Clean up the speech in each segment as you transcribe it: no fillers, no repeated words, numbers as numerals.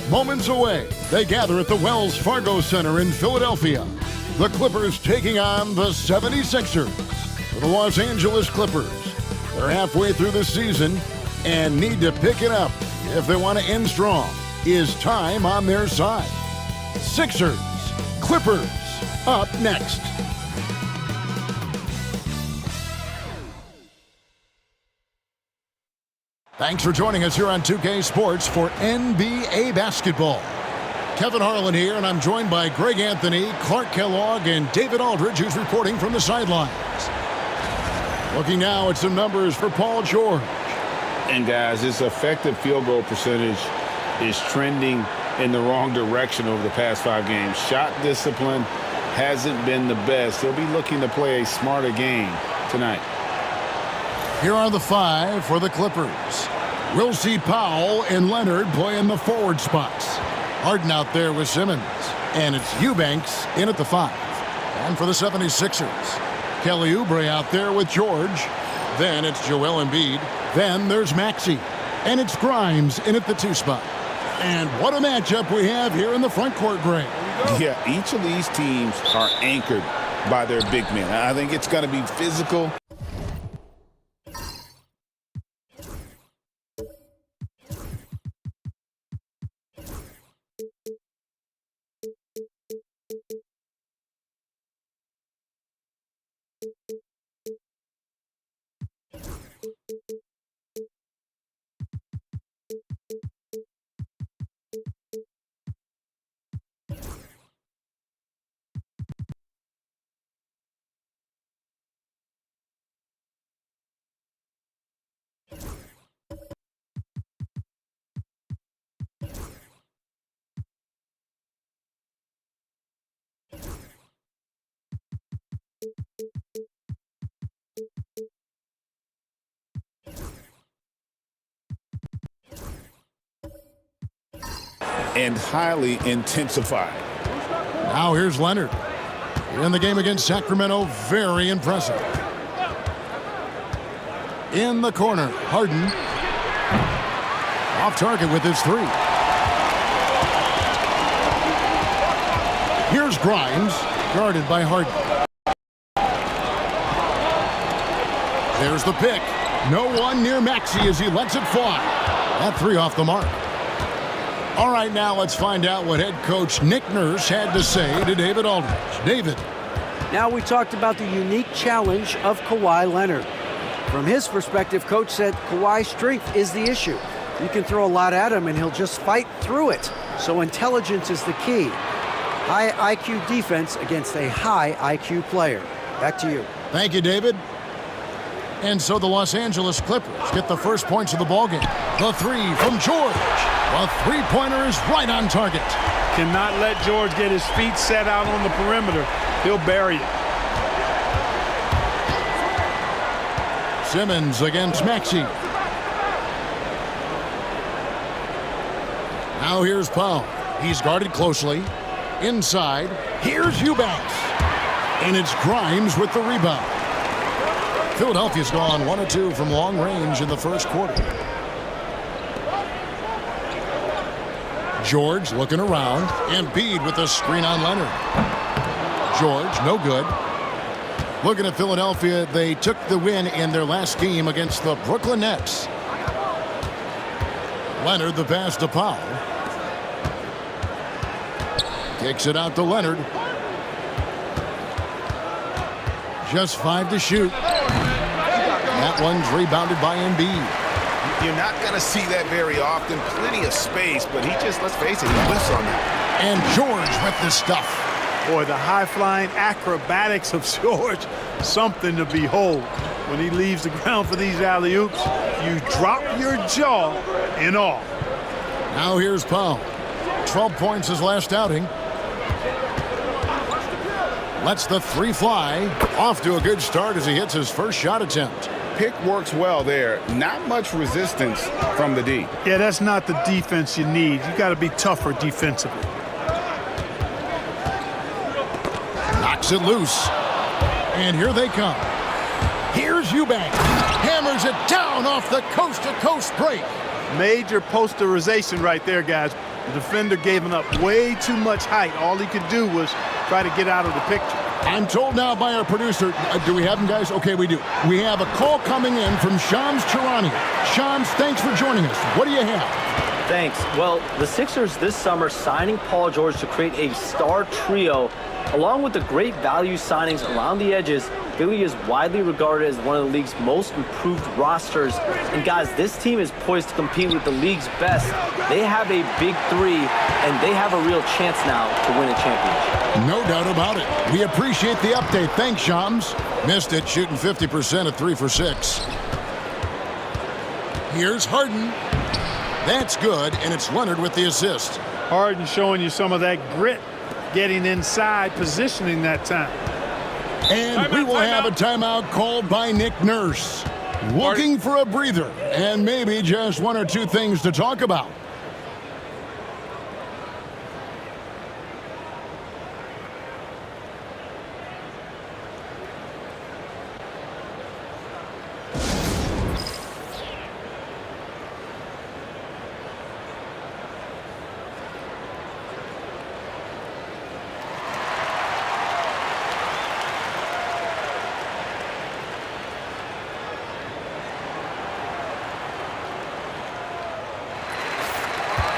Moments away, they gather at the Wells Fargo Center in Philadelphia. The Clippers taking on the 76ers. For the Los Angeles Clippers, they're halfway through the season and need to pick it up if they want to end strong. Is time on their side? Sixers, Clippers, up next. Thanks for joining us here on 2K Sports for NBA basketball. Kevin Harlan here, and I'm joined by Greg Anthony, Clark Kellogg, and David Aldridge, who's reporting from the sidelines. Looking now at some numbers for Paul George. And guys, his effective field goal percentage is trending in the wrong direction over the past 5 games. Shot discipline hasn't been the best. He'll be looking to play a smarter game tonight. Here are the 5 for the Clippers. We'll see Powell and Leonard play in the forward spots. Harden out there with Simmons. And it's Eubanks in at the 5. And for the 76ers, Kelly Oubre out there with George. Then it's Joel Embiid. Then there's Maxey. And it's Grimes in at the 2 spot. And what a matchup we have here in the front court, Greg. Yeah, each of these teams are anchored by their big men. I think it's going to be physical. And highly intensified. Now here's Leonard. In the game against Sacramento, very impressive. In the corner, Harden. Off target with his 3. Here's Grimes, guarded by Harden. There's the pick. No one near Maxey as he lets it fly. That 3 off the mark. All right, now let's find out what head coach Nick Nurse had to say to David Aldridge. David. Now we talked about the unique challenge of Kawhi Leonard. From his perspective, coach said Kawhi's strength is the issue. You can throw a lot at him and he'll just fight through it. So intelligence is the key. High IQ defense against a high IQ player. Back to you. Thank you, David. And so the Los Angeles Clippers get the first points of the ballgame. The 3 from George. The 3-pointer is right on target. Cannot let George get his feet set out on the perimeter. He'll bury it. Simmons against Maxey. Now here's Powell. He's guarded closely. Inside, here's Eubanks. And it's Grimes with the rebound. Philadelphia's gone 1 of 2 from long range in the first quarter. George looking around. Embiid with the screen on Leonard. George, no good. Looking at Philadelphia, they took the win in their last game against the Brooklyn Nets. Leonard the pass to Powell. Kicks it out to Leonard. Just 5 to shoot. That one's rebounded by Embiid. You're not going to see that very often. Plenty of space, but he just, let's face it, he whiffs on that. And George with the stuff. Boy, the high-flying acrobatics of George, something to behold. When he leaves the ground for these alley-oops, you drop your jaw in awe. Now here's Powell. 12 points his last outing. Lets the 3 fly. Off to a good start as he hits his first shot attempt. Pick works well there. Not much resistance from the D. Yeah, that's not the defense you need. You got to be tougher defensively. Knocks it loose. And here they come. Here's Eubanks. Hammers it down off the coast-to-coast break. Major posterization right there, guys. The defender gave him up way too much height. All he could do was try to get out of the picture. I'm told now by our producer, do we have him, guys? Okay, we do. We have a call coming in from Shams Charania. Shams, thanks for joining us. What do you have? Thanks. Well, the Sixers this summer signing Paul George to create a star trio, along with the great value signings around the edges. Philly is widely regarded as one of the league's most improved rosters. And guys, this team is poised to compete with the league's best. They have a big three, and they have a real chance now to win a championship. No doubt about it. We appreciate the update. Thanks, Shams. Missed it, shooting 50% at 3 for 6. Here's Harden. That's good, and it's Leonard with the assist. Harden showing you some of that grit, getting inside, positioning that time. And we will have a timeout called by Nick Nurse. Looking for a breather and maybe just one or two things to talk about.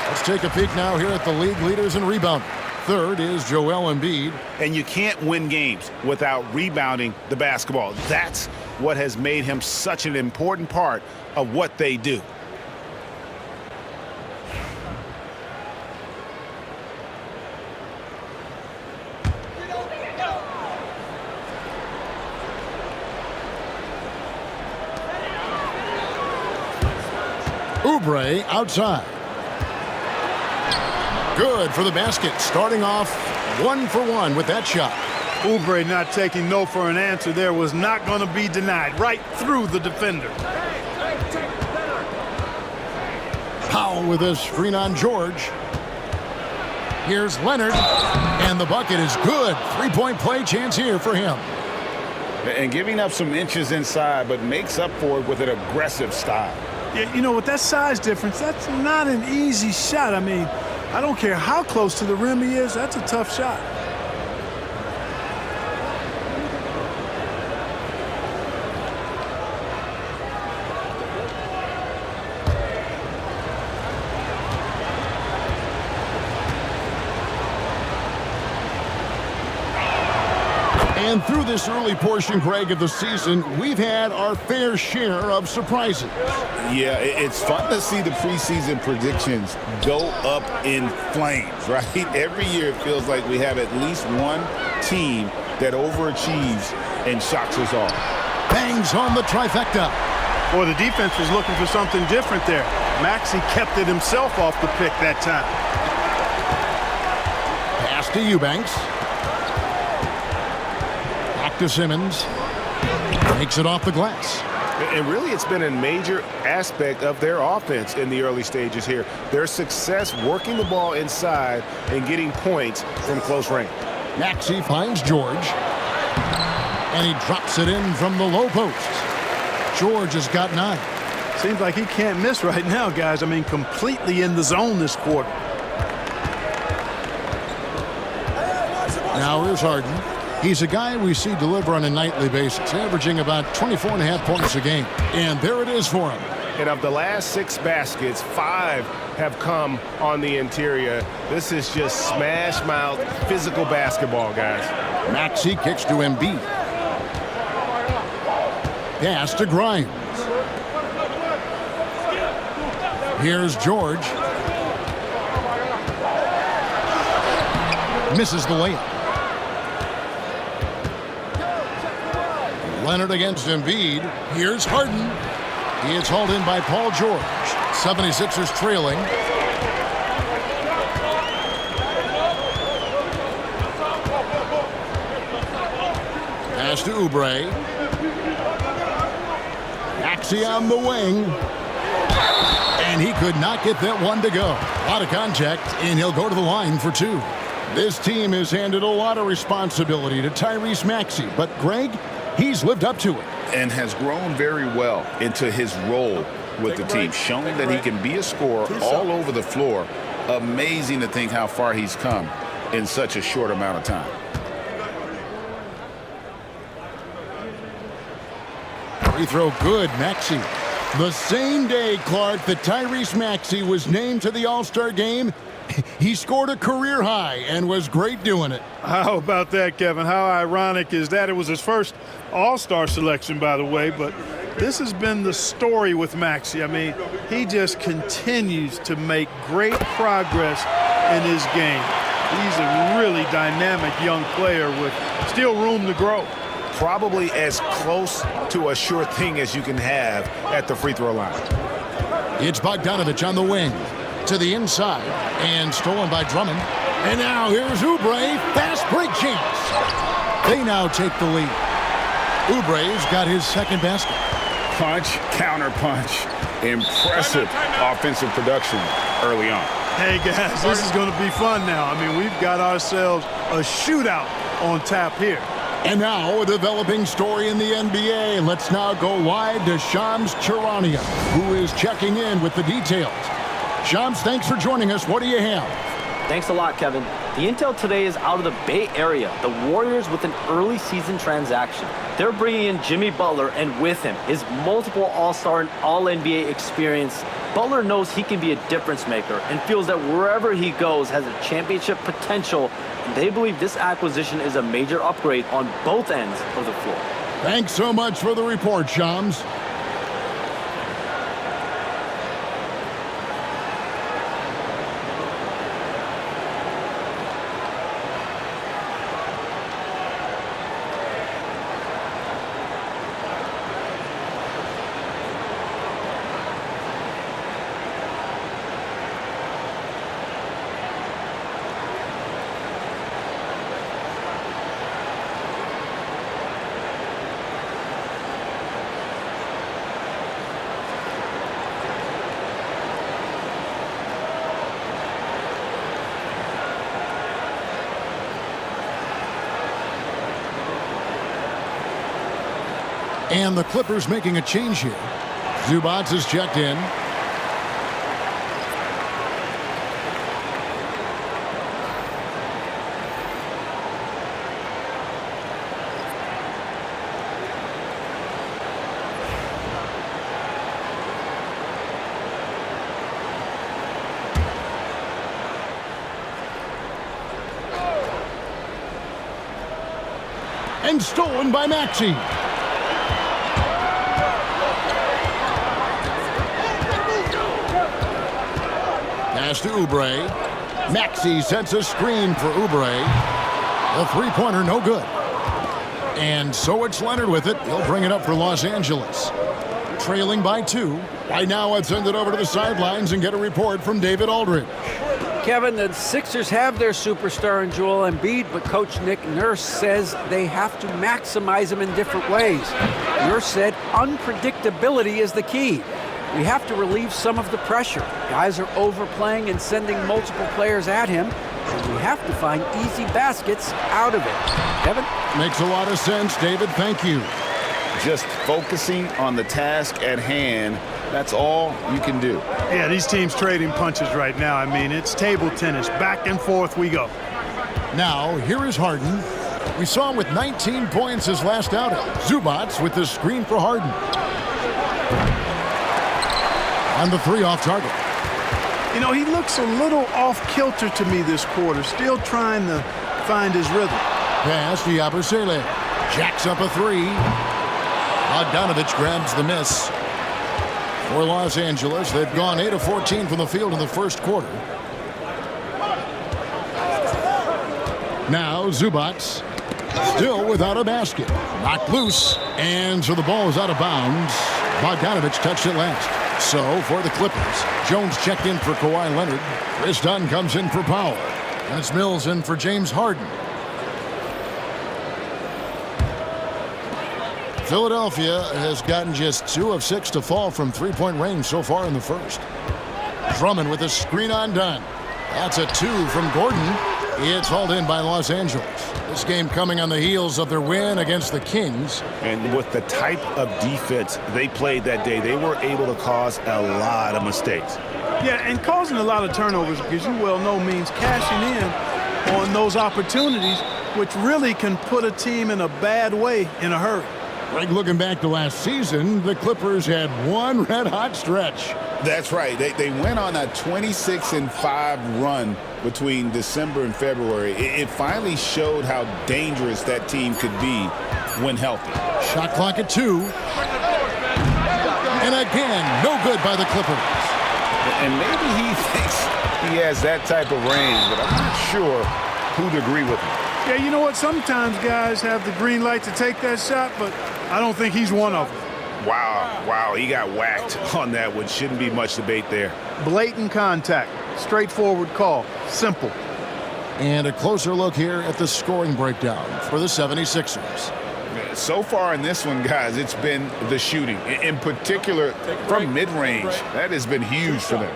Let's take a peek now here at the league leaders in rebounding. Third is Joel Embiid. And you can't win games without rebounding the basketball. That's what has made him such an important part of what they do. Oubre outside. Good for the basket. Starting off 1 for 1 with that shot. Oubre not taking no for an answer there, was not going to be denied. Right through the defender. Powell with a screen on George. Here's Leonard. And the bucket is good. Three-point play chance here for him. And giving up some inches inside, but makes up for it with an aggressive style. Yeah, you know, with that size difference, that's not an easy shot. I mean, I don't care how close to the rim he is, that's a tough shot. And through this early portion, Greg, of the season, we've had our fair share of surprises. Yeah, it's fun to see the preseason predictions go up in flames, right? Every year it feels like we have at least one team that overachieves and shocks us all. Bangs on the trifecta. Boy, the defense was looking for something different there. Maxey kept it himself off the pick that time. Pass to Eubanks. To Simmons. Makes it off the glass. And really, it's been a major aspect of their offense in the early stages here. Their success working the ball inside and getting points from close range. Maxey finds George. And he drops it in from the low post. George has got 9. Seems like he can't miss right now, guys. I mean, completely in the zone this quarter. Now here's Harden. He's a guy we see deliver on a nightly basis, averaging about 24.5 points a game. And there it is for him. And of the last 6 baskets, 5 have come on the interior. This is just smash mouth physical basketball, guys. Maxey kicks to Embiid. Pass to Grimes. Here's George. Misses the layup. Leonard against Embiid. Here's Harden. He is hauled in by Paul George. 76ers trailing. Pass to Oubre. Maxey on the wing. And he could not get that one to go. A lot of contact, and he'll go to the line for 2. This team has handed a lot of responsibility to Tyrese Maxey, but Greg, he's lived up to it. And has grown very well into his role with the team, shown that he can be a scorer all over the floor. Amazing to think how far he's come in such a short amount of time. Free throw good, Maxey. The same day, Clark, that Tyrese Maxey was named to the All-Star game, he scored a career high and was great doing it. How about that, Kevin? How ironic is that? It was his first All-Star selection, by the way, but this has been the story with Maxey. I mean, he just continues to make great progress in his game. He's a really dynamic young player with still room to grow. Probably as close to a sure thing as you can have at the free throw line. It's Bogdanovich on the wing to the inside and stolen by Drummond. And now here's Oubre, fast break chance. They now take the lead. Oubre's got his second basket. Punch, counter punch. Impressive offensive production early on. Hey guys, this is going to be fun now. I mean, we've got ourselves a shootout on tap here. And now a developing story in the NBA. Let's now go wide to Shams Charania, who is checking in with the details. Shams, thanks for joining us. What do you have? Thanks a lot, Kevin. The intel today is out of the Bay Area. The Warriors with an early season transaction. They're bringing in Jimmy Butler, and with him, his multiple All-Star and All-NBA experience. Butler knows he can be a difference maker and feels that wherever he goes has a championship potential. And they believe this acquisition is a major upgrade on both ends of the floor. Thanks so much for the report, Shams. And the Clippers making a change here. Zubac is checked in. And stolen by Maxey. Pass to Oubre. Maxey sets a screen for Oubre. The three-pointer no good. And so it's Leonard with it. He'll bring it up for Los Angeles. Trailing by 2. Right now, let's send it over to the sidelines and get a report from David Aldridge. Kevin, the Sixers have their superstar in Joel Embiid, but Coach Nick Nurse says they have to maximize him in different ways. Nurse said unpredictability is the key. We have to relieve some of the pressure. Guys are overplaying and sending multiple players at him, and we have to find easy baskets out of it. Kevin? Makes a lot of sense, David. Thank you. Just focusing on the task at hand, that's all you can do. Yeah, these teams trading punches right now. I mean, it's table tennis. Back and forth we go. Now, here is Harden. We saw him with 19 points his last outing. Zubac with the screen for Harden. On the three off target. You know, he looks a little off-kilter to me this quarter, still trying to find his rhythm. Pass to Yabusele. Jacks up a three. Bogdanovich grabs the miss. For Los Angeles, they've gone 8 of 14 from the field in the first quarter. Now Zubac, still without a basket. Knocked loose, and so the ball is out of bounds. Bogdanovich touched it last. So, for the Clippers, Jones checked in for Kawhi Leonard. Chris Dunn comes in for Powell. And it's Mills in for James Harden. Philadelphia has gotten just 2 of 6 to fall from three-point range so far in the first. Drummond with a screen on Dunn. That's a 2 from Gordon. It's hauled in by Los Angeles. This game coming on the heels of their win against the Kings. And with the type of defense they played that day, they were able to cause a lot of mistakes. Yeah, and causing a lot of turnovers, because you well know, means cashing in on those opportunities, which really can put a team in a bad way in a hurry. Greg, looking back to last season, the Clippers had one red-hot stretch. That's right. They went on a 26-5 run between December and February. It finally showed how dangerous that team could be when healthy. Shot clock at 2. And again, no good by the Clippers. And maybe he thinks he has that type of range, but I'm not sure who'd agree with him. Yeah, you know what? Sometimes guys have the green light to take that shot, but I don't think he's one of them. Wow, he got whacked on that one. Shouldn't be much debate there. Blatant contact, straightforward call, simple. And a closer look here at the scoring breakdown for the 76ers. So far in this one, guys, it's been the shooting. In particular, from mid-range. That has been huge for them.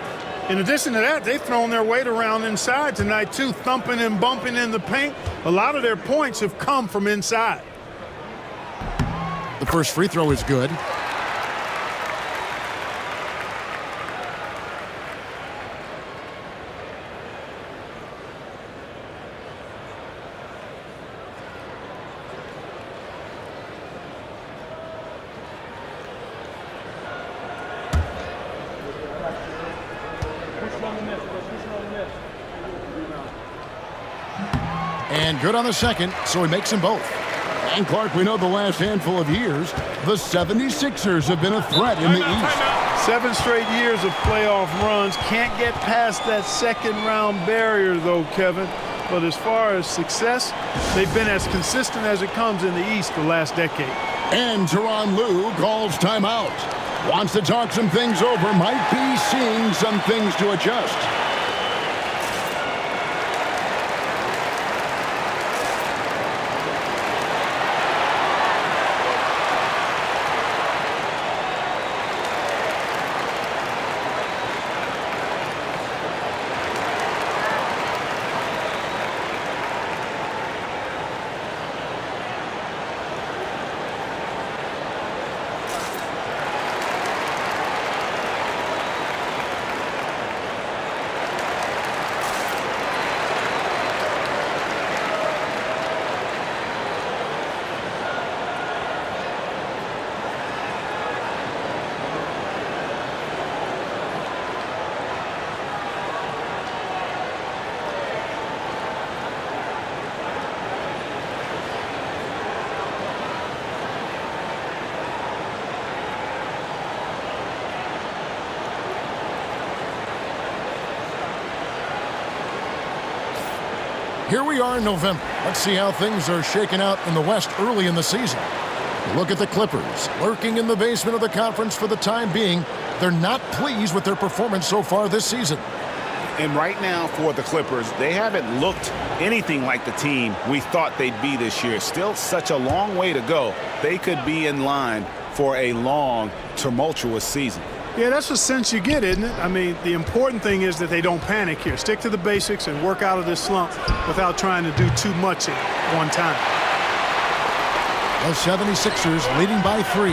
In addition to that, they've thrown their weight around inside tonight, too, thumping and bumping in the paint. A lot of their points have come from inside. The first free throw is good. And good on the second, so he makes them both. And Clark, we know the last handful of years, the 76ers have been a threat in the East. 7 straight years of playoff runs. Can't get past that second-round barrier, though, Kevin. But as far as success, they've been as consistent as it comes in the East the last decade. And Tyronn Lue calls timeout. Wants to talk some things over, might be seeing some things to adjust. Here we are in November. Let's see how things are shaking out in the West early in the season. Look at the Clippers, lurking in the basement of the conference for the time being. They're not pleased with their performance so far this season. And right now for the Clippers, they haven't looked anything like the team we thought they'd be this year. Still such a long way to go. They could be in line for a long, tumultuous season. Yeah, that's the sense you get, isn't it? I mean, the important thing is that they don't panic here. Stick to the basics and work out of this slump without trying to do too much at one time. The 76ers leading by 3.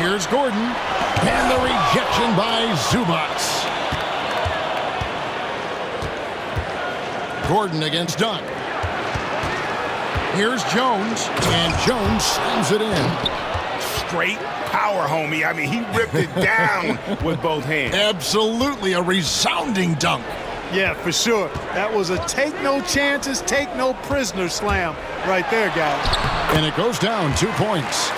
Here's Gordon. And the rejection by Zubac. Gordon against Dunn. Here's Jones. And Jones slams it in. Straight power, homie. I mean, he ripped it down with both hands. Absolutely a resounding dunk. Yeah, for sure. That was a take no chances, take no prisoner slam right there, guys. And it goes down 2 points.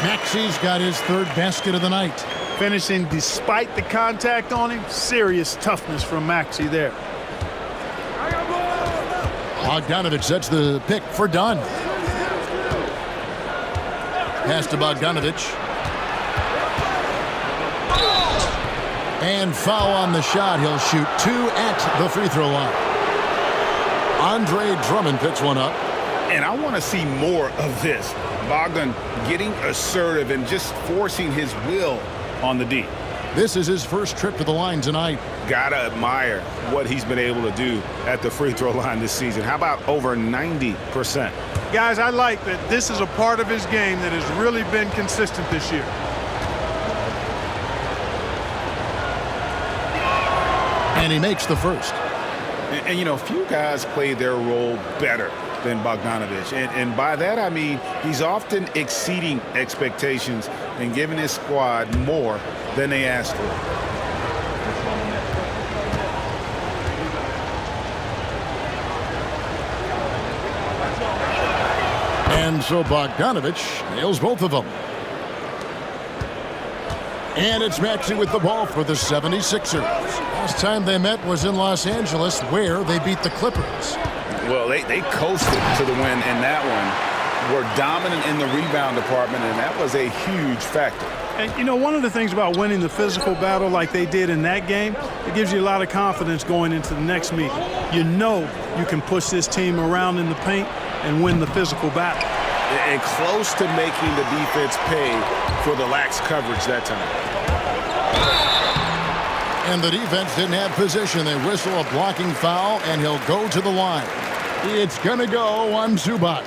Maxi's got his 3rd basket of the night. Finishing despite the contact on him. Serious toughness from Maxey there. Bogdanovich sets the pick for Dunn. Pass to Bogdanovich. And foul on the shot. He'll shoot 2 at the free throw line. Andre Drummond picks one up. And I want to see more of this. Bogdan getting assertive and just forcing his will on the D. This is his first trip to the line tonight. Gotta admire what he's been able to do at the free throw line this season. How about over 90%? Guys, I like that this is a part of his game that has really been consistent this year. And he makes the first. And you know, few guys play their role better than Bogdanovich. And by that, I mean he's often exceeding expectations and giving his squad more than they asked for. And so Bogdanovich nails both of them. And it's Maxey with the ball for the 76ers. Last time they met was in Los Angeles, where they beat the Clippers. Well, they coasted to the win in that one. Were dominant in the rebound department, and that was a huge factor. And, you know, one of the things about winning the physical battle like they did in that game, it gives you a lot of confidence going into the next meeting. You know you can push this team around in the paint and win the physical battle. And close to making the defense pay for the lax coverage that time. And the defense didn't have position. They whistle a blocking foul, and he'll go to the line. It's going to go on Zubac.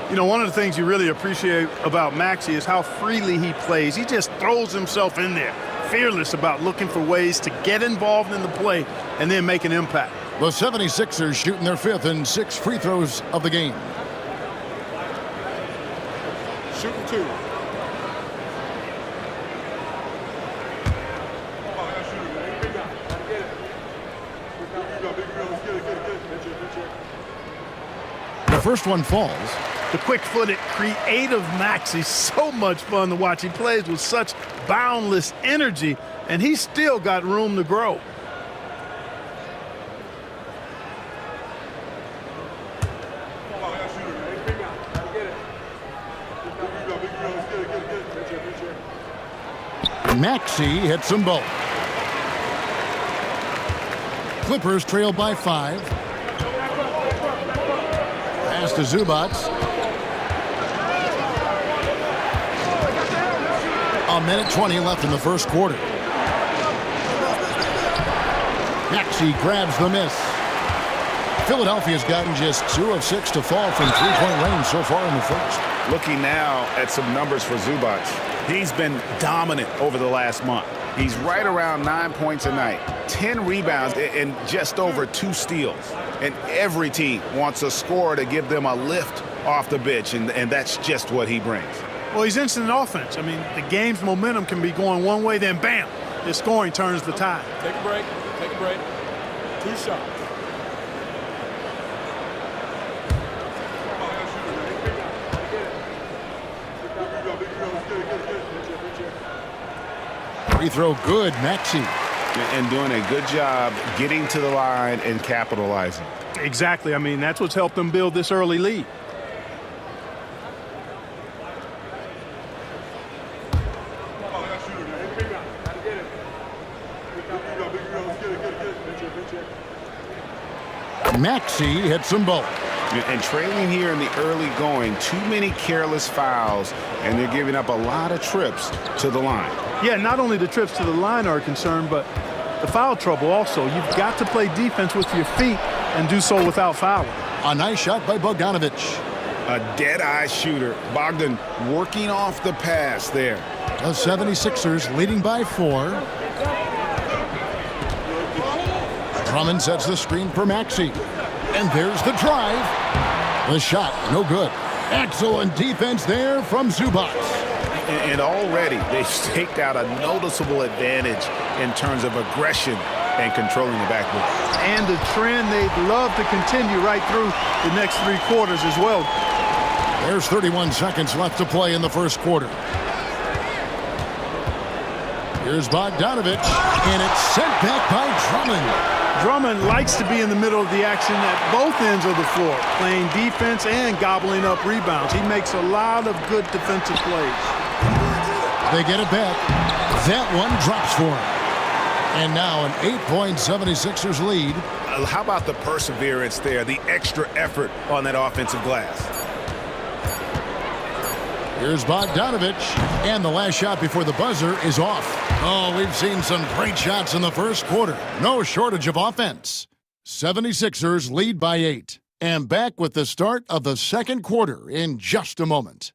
You know, one of the things you really appreciate about Maxey is how freely he plays. He just throws himself in there, fearless about looking for ways to get involved in the play and then make an impact. The 76ers shooting their 5th and 6 free throws of the game. Shooting 2. The first one falls. The quick-footed, creative Maxey, so much fun to watch. He plays with such boundless energy, and he's still got room to grow. Maxey hits them both. Clippers trail by 5. Pass to Zubac. A minute 20 left in the first quarter. Maxey grabs the miss. Philadelphia's gotten just 2 of 6 to fall from three-point range so far in the first. Looking now at some numbers for Zubac. He's been dominant over the last month. He's right around 9 points a night, 10 rebounds, and just over 2 steals. And every team wants a scorer to give them a lift off the bench, and that's just what he brings. Well, he's instant offense. I mean, the game's momentum can be going one way, then bam, his scoring turns the tide. Take a break. Take a break. 2 shots. Free throw good, Maxey. And doing a good job getting to the line and capitalizing. Exactly. I mean, that's what's helped them build this early lead. Maxey hits them both. And trailing here in the early going, too many careless fouls, and they're giving up a lot of trips to the line. Yeah, not only the trips to the line are a concern, but the foul trouble also. You've got to play defense with your feet and do so without fouling. A nice shot by Bogdanovich. A dead-eye shooter. Bogdan working off the pass there. The 76ers leading by 4. Drummond sets the screen for Maxey. And there's the drive. The shot, no good. Excellent defense there from Zubac. And already they've staked out a noticeable advantage in terms of aggression and controlling the backboard. And the trend they'd love to continue right through the next 3 quarters as well. There's 31 seconds left to play in the first quarter. Here's Bogdanovich, and it's sent back by Drummond. Drummond likes to be in the middle of the action at both ends of the floor, playing defense and gobbling up rebounds. He makes a lot of good defensive plays. They get it back. That one drops for him. And now an 8-point 76ers lead. How about the perseverance there, the extra effort on that offensive glass? Here's Bogdanovich, and the last shot before the buzzer is off. Oh, we've seen some great shots in the first quarter. No shortage of offense. 76ers lead by 8. And back with the start of the second quarter in just a moment.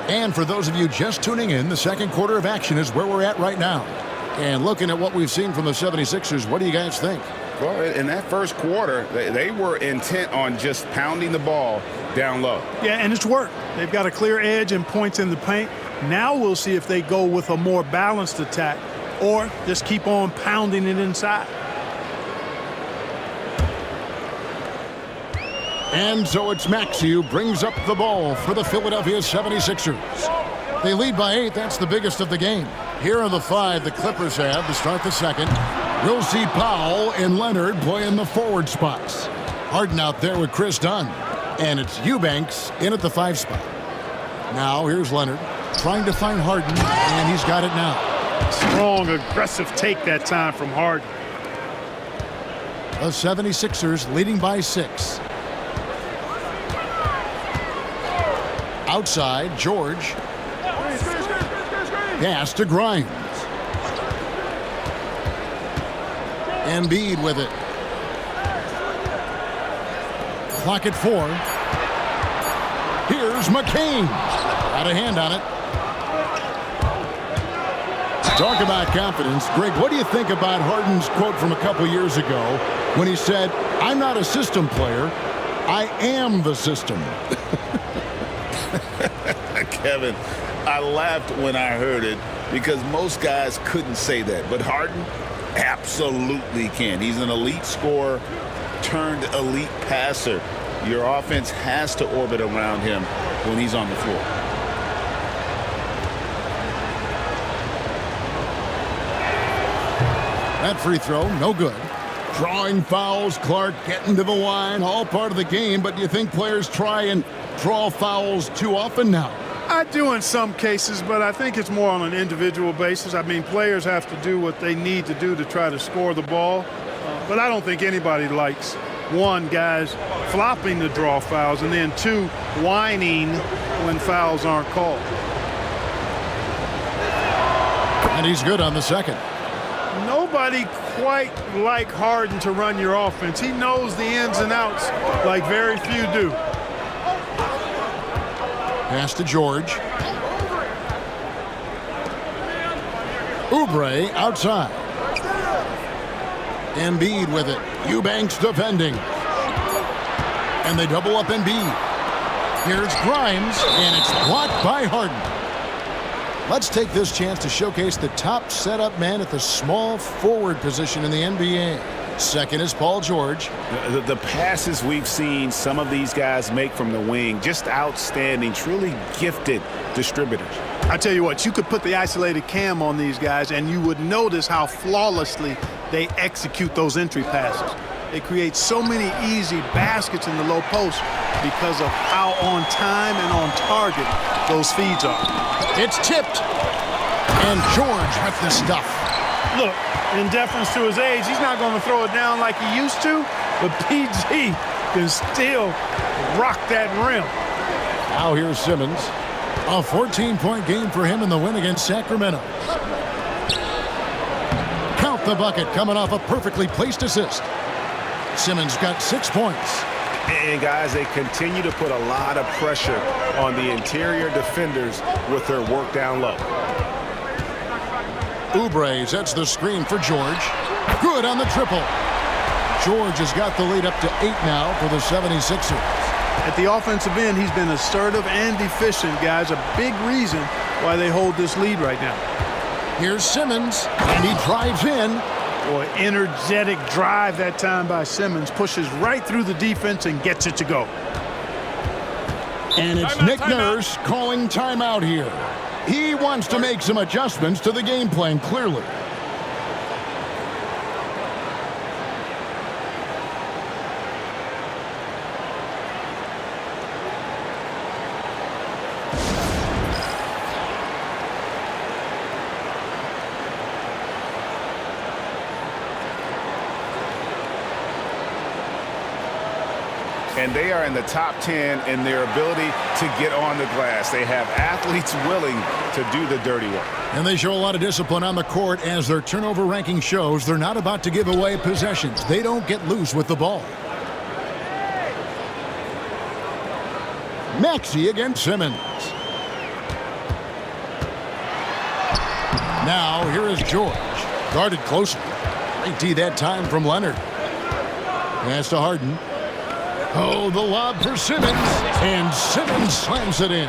And for those of you just tuning in, the second quarter of action is where we're at right now. And looking at what we've seen from the 76ers, what do you guys think? Well, in that first quarter, they were intent on just pounding the ball down low. Yeah, and it's worked. They've got a clear edge and points in the paint. Now we'll see if they go with a more balanced attack or just keep on pounding it inside. And so it's Maxey who brings up the ball for the Philadelphia 76ers. They lead by 8. That's the biggest of the game. Here are the 5 the Clippers have to start the second. We'll see Powell and Leonard playing the forward spots. Harden out there with Chris Dunn. And it's Eubanks in at the 5 spot. Now here's Leonard trying to find Harden, and he's got it now. Strong, aggressive take that time from Harden. The 76ers leading by 6. Outside, George. Pass to Grimes. Embiid with it. Clock at 4. Here's McCain. Got a hand on it. Talk about confidence. Greg, what do you think about Harden's quote from a couple years ago when he said, "I'm not a system player. I am the system." Kevin, I laughed when I heard it because most guys couldn't say that. But Harden absolutely can. He's an elite scorer turned elite passer. Your offense has to orbit around him when he's on the floor. That free throw, no good. Drawing fouls, Clark getting to the line, all part of the game. But do you think players try and draw fouls too often now? I do in some cases, but I think it's more on an individual basis. I mean, players have to do what they need to do to try to score the ball. But I don't think anybody likes, 1, guys flopping to draw fouls, and then 2, whining when fouls aren't called. And he's good on the second. Nobody quite like Harden to run your offense. He knows the ins and outs like very few do. Pass to George. Oubre outside. Embiid with it. Eubanks defending. And they double up Embiid. Here's Grimes, and it's blocked by Harden. Let's take this chance to showcase the top setup man at the small forward position in the NBA. Second is Paul George. The passes we've seen some of these guys make from the wing, just outstanding, truly gifted distributors. I tell you what, you could put the isolated cam on these guys and you would notice how flawlessly they execute those entry passes. They create so many easy baskets in the low post because of how on time and on target those feeds are. It's tipped. And George with the stuff. Look, in deference to his age, he's not going to throw it down like he used to, but PG can still rock that rim. Now here's Simmons. A 14-point game for him in the win against Sacramento. Count the bucket coming off a perfectly placed assist. Simmons got 6 points. And guys, they continue to put a lot of pressure on the interior defenders with their work down low. Oubre sets the screen for George. Good on the triple. George has got the lead up to 8 now for the 76ers. At the offensive end, he's been assertive and efficient, guys. A big reason why they hold this lead right now. Here's Simmons, and he drives in. Boy, energetic drive that time by Simmons. Pushes right through the defense and gets it to go. And it's Nick Nurse calling timeout here. He wants to make some adjustments to the game plan, clearly. and they are in the top 10 in their ability to get on the glass. They have athletes willing to do the dirty work. And they show a lot of discipline on the court as their turnover ranking shows. They're not about to give away possessions. They don't get loose with the ball. Maxey against Simmons. Now here is George. Guarded closely. Great D that time from Leonard. Pass to Harden. Oh, the lob for Simmons. And Simmons slams it in.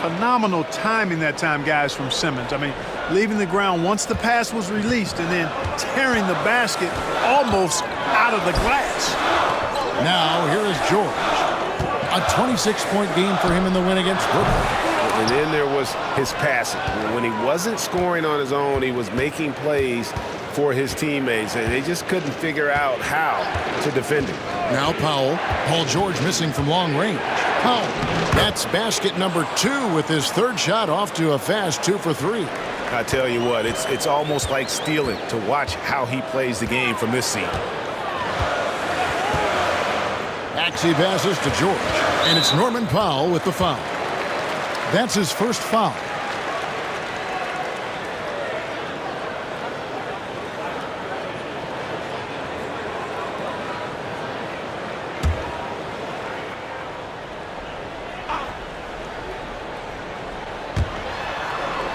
Phenomenal timing that time, guys, from Simmons. I mean, leaving the ground once the pass was released and then tearing the basket almost out of the glass. Now here is George. A 26-point game for him in the win against Brooklyn. And then there was his passing. When he wasn't scoring on his own, he was making plays for his teammates, and they just couldn't figure out how to defend him. Now Powell. Paul George missing from long range. Powell. That's basket number 2 with his third shot off to a fast 2 for 3. I tell you what, it's almost like stealing to watch how he plays the game from this seat. Maxey passes to George, and it's Norman Powell with the foul. That's his first foul.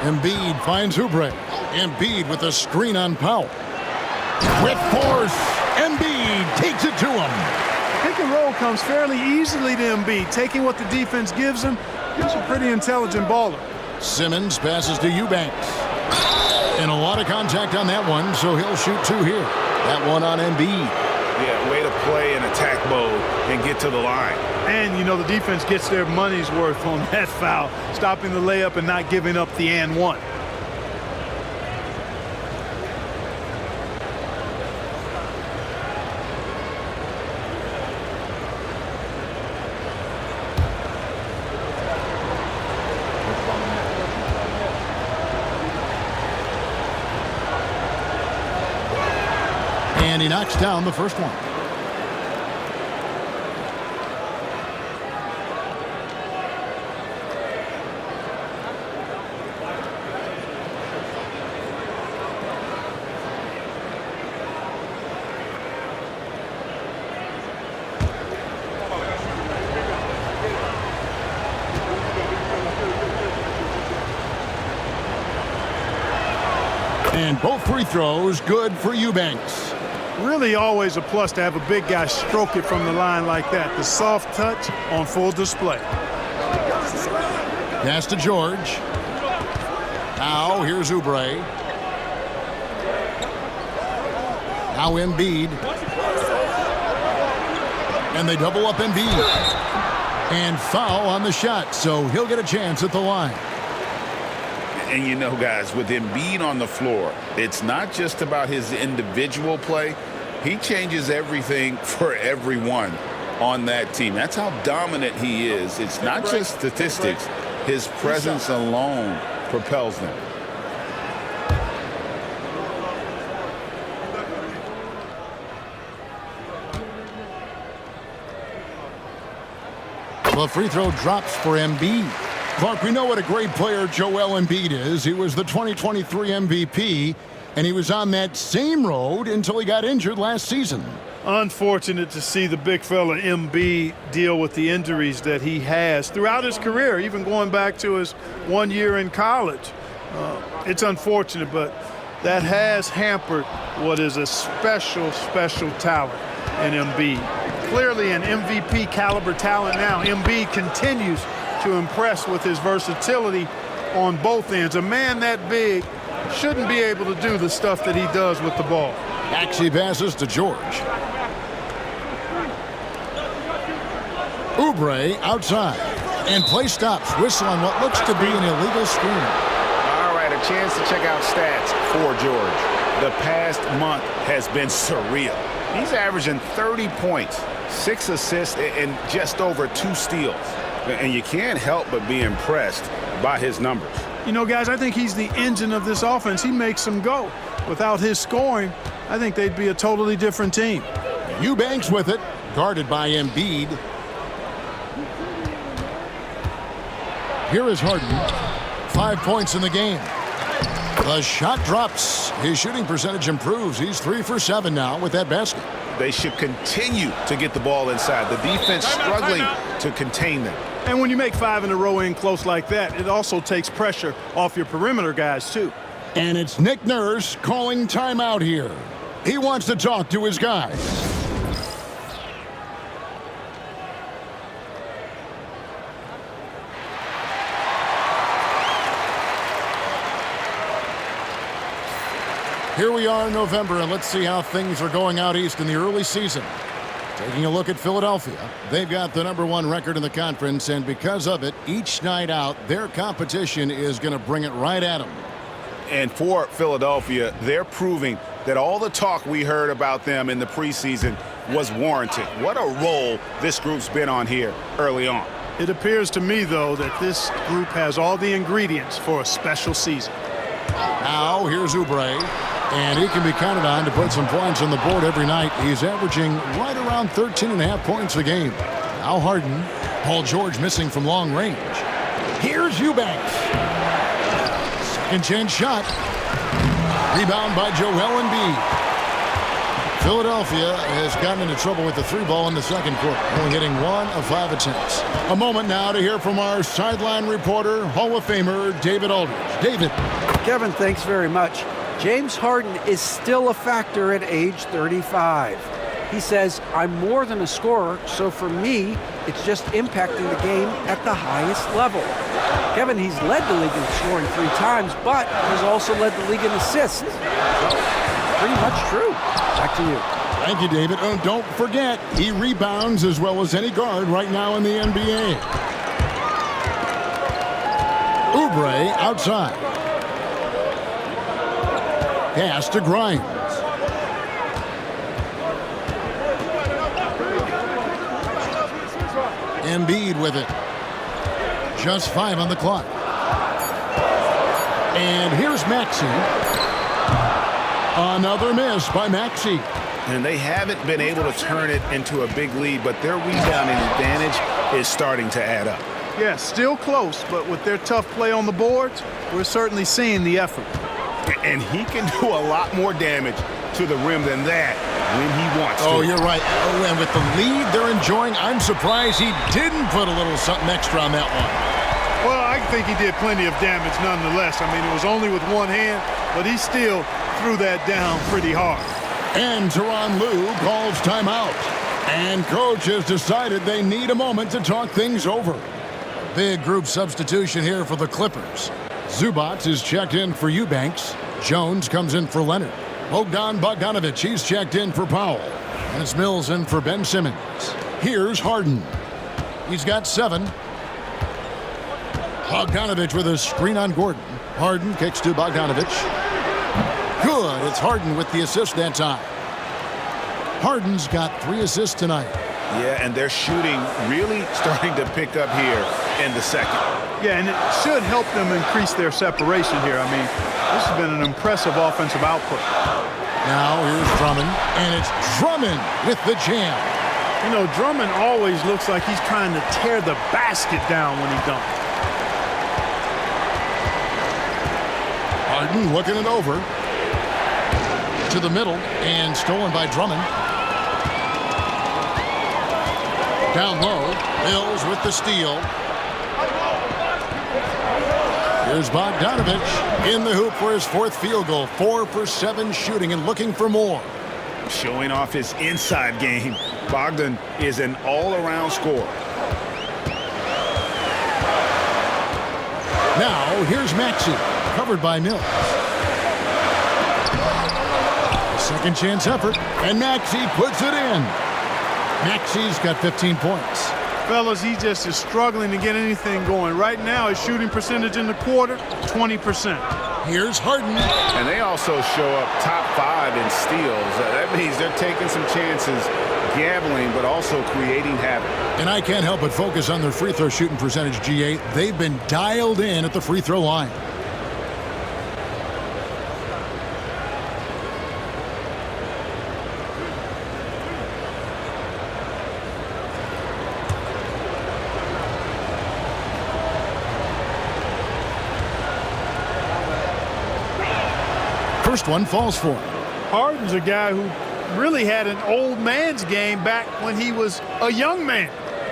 Embiid finds Oubre. Embiid with a screen on Powell. With force, Embiid takes it to him. Pick and roll comes fairly easily to Embiid, taking what the defense gives him. He's a pretty intelligent baller. Simmons passes to Eubanks. And a lot of contact on that one, so he'll shoot 2 here. That one on Embiid. Yeah, way to play in attack mode and get to the line. And, you know, the defense gets their money's worth on that foul, stopping the layup and not giving up the and one. And he knocks down the first one. And both free throws good for Eubanks. Really always a plus to have a big guy stroke it from the line like that. The soft touch on full display. Pass to George. Now here's Oubre. Now Embiid. And they double up Embiid. And foul on the shot, so he'll get a chance at the line. And you know, guys, with Embiid on the floor, it's not just about his individual play. He changes everything for everyone on that team. That's how dominant he is. It's not just statistics. His presence alone propels them. The free throw drops for Embiid. Clark, we know what a great player Joel Embiid is. He was the 2023 MVP, and he was on that same road until he got injured last season. Unfortunate to see the big fella Embiid deal with the injuries that he has throughout his career, even going back to his 1 year in college. It's unfortunate, but that has hampered what is a special, special talent in Embiid. Clearly an MVP caliber talent now. Embiid continues to impress with his versatility on both ends. A man that big shouldn't be able to do the stuff that he does with the ball. Maxey passes to George. Oubre outside. And play stops. Whistle on what looks to be an illegal screen. All right, a chance to check out stats for George. The past month has been surreal. He's averaging 30 points, 6 assists, and just over 2 steals. And you can't help but be impressed by his numbers. You know, guys, I think he's the engine of this offense. He makes them go. Without his scoring, I think they'd be a totally different team. Eubanks with it, guarded by Embiid. Here is Harden. 5 points in the game. The shot drops. His shooting percentage improves. He's 3 for 7 now with that basket. They should continue to get the ball inside. The defense struggling to contain them. And when you make 5 in a row in close like that, it also takes pressure off your perimeter guys, too. And it's Nick Nurse calling timeout here. He wants to talk to his guys. Here we are in November, and let's see how things are going out east in the early season. Taking a look at Philadelphia, they've got the #1 record in the conference, and because of it, each night out, their competition is going to bring it right at them. And for Philadelphia, they're proving that all the talk we heard about them in the preseason was warranted. What a role this group's been on here early on. It appears to me, though, that this group has all the ingredients for a special season. Now, here's Oubre. And he can be counted on to put some points on the board every night. He's averaging right around 13.5 points a game. Now Harden. Paul George missing from long range. Here's Eubanks. Second chance shot. Rebound by Joel Embiid. Philadelphia has gotten into trouble with the 3 ball in the second quarter, only hitting 1 of 5 attempts. A moment now to hear from our sideline reporter, Hall of Famer David Aldridge. David. Kevin, thanks very much. James Harden is still a factor at age 35. He says, I'm more than a scorer, so for me, it's just impacting the game at the highest level. Kevin, he's led the league in scoring 3 times, but he's also led the league in assists. So, pretty much true. Back to you. Thank you, David. Oh, don't forget, he rebounds as well as any guard right now in the NBA. Oubre outside. Pass to Grimes. Embiid with it. Just 5 on the clock. And here's Maxey. Another miss by Maxey. And they haven't been able to turn it into a big lead, but their rebounding advantage is starting to add up. Yeah, still close, but with their tough play on the boards, we're certainly seeing the effort. And he can do a lot more damage to the rim than that when he wants to. Oh, you're right. Oh, and with the lead they're enjoying, I'm surprised he didn't put a little something extra on that one. Well, I think he did plenty of damage nonetheless. I mean, it was only with one hand, but he still threw that down pretty hard. And Tyronn Lue calls timeout. And coach has decided they need a moment to talk things over. Big group substitution here for the Clippers. Zubac is checked in for Eubanks. Jones comes in for Leonard. Bogdanovich, he's checked in for Powell. And it's Mills in for Ben Simmons. Here's Harden. He's got 7. Bogdanovich with a screen on Gordon. Harden kicks to Bogdanovich. Good. It's Harden with the assist that time. Harden's got 3 assists tonight. Yeah, and their shooting really starting to pick up here in the second. Yeah, and it should help them increase their separation here. I mean, this has been an impressive offensive output. Now here's Drummond, and it's Drummond with the jam. You know, Drummond always looks like he's trying to tear the basket down when he dunks. Harden looking it over to the middle and stolen by Drummond. Down low, Mills with the steal. Here's Bogdanovich in the hoop for his 4th field goal. 4 for 7 shooting and looking for more. Showing off his inside game. Bogdan is an all-around scorer. Now here's Maxey, covered by Mills. A second chance effort, and Maxey puts it in. Maxey's got 15 points. Fellas, he just is struggling to get anything going. Right now, his shooting percentage in the quarter, 20%. Here's Harden. And they also show up top 5 in steals. That means they're taking some chances, gambling, but also creating havoc. And I can't help but focus on their free throw shooting percentage, GA. They've been dialed in at the free throw line. first one falls for him. Harden's a guy who really had an old man's game back when he was a young man.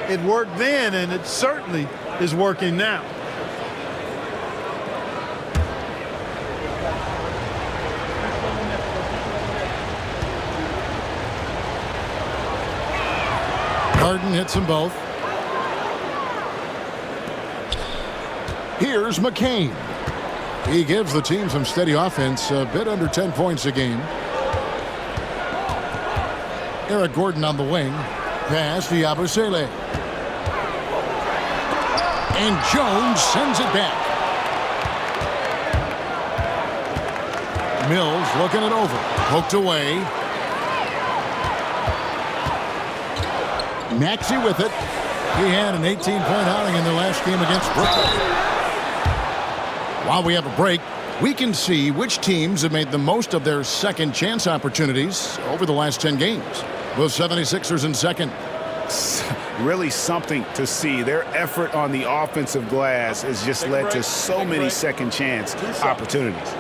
It worked then, and it certainly is working now. Harden hits them both. Here's McCain. He gives the team some steady offense, a bit under 10 points a game. Eric Gordon on the wing. Pass to Yabusele. And Jones sends it back. Mills looking it over. Poked away. Maxey with it. He had an 18-point outing in their last game against Brooklyn. While we have a break, we can see which teams have made the most of their second chance opportunities over the last 10 games. The 76ers in second. Really something to see. Their effort on the offensive glass has just led to so many second chance opportunities.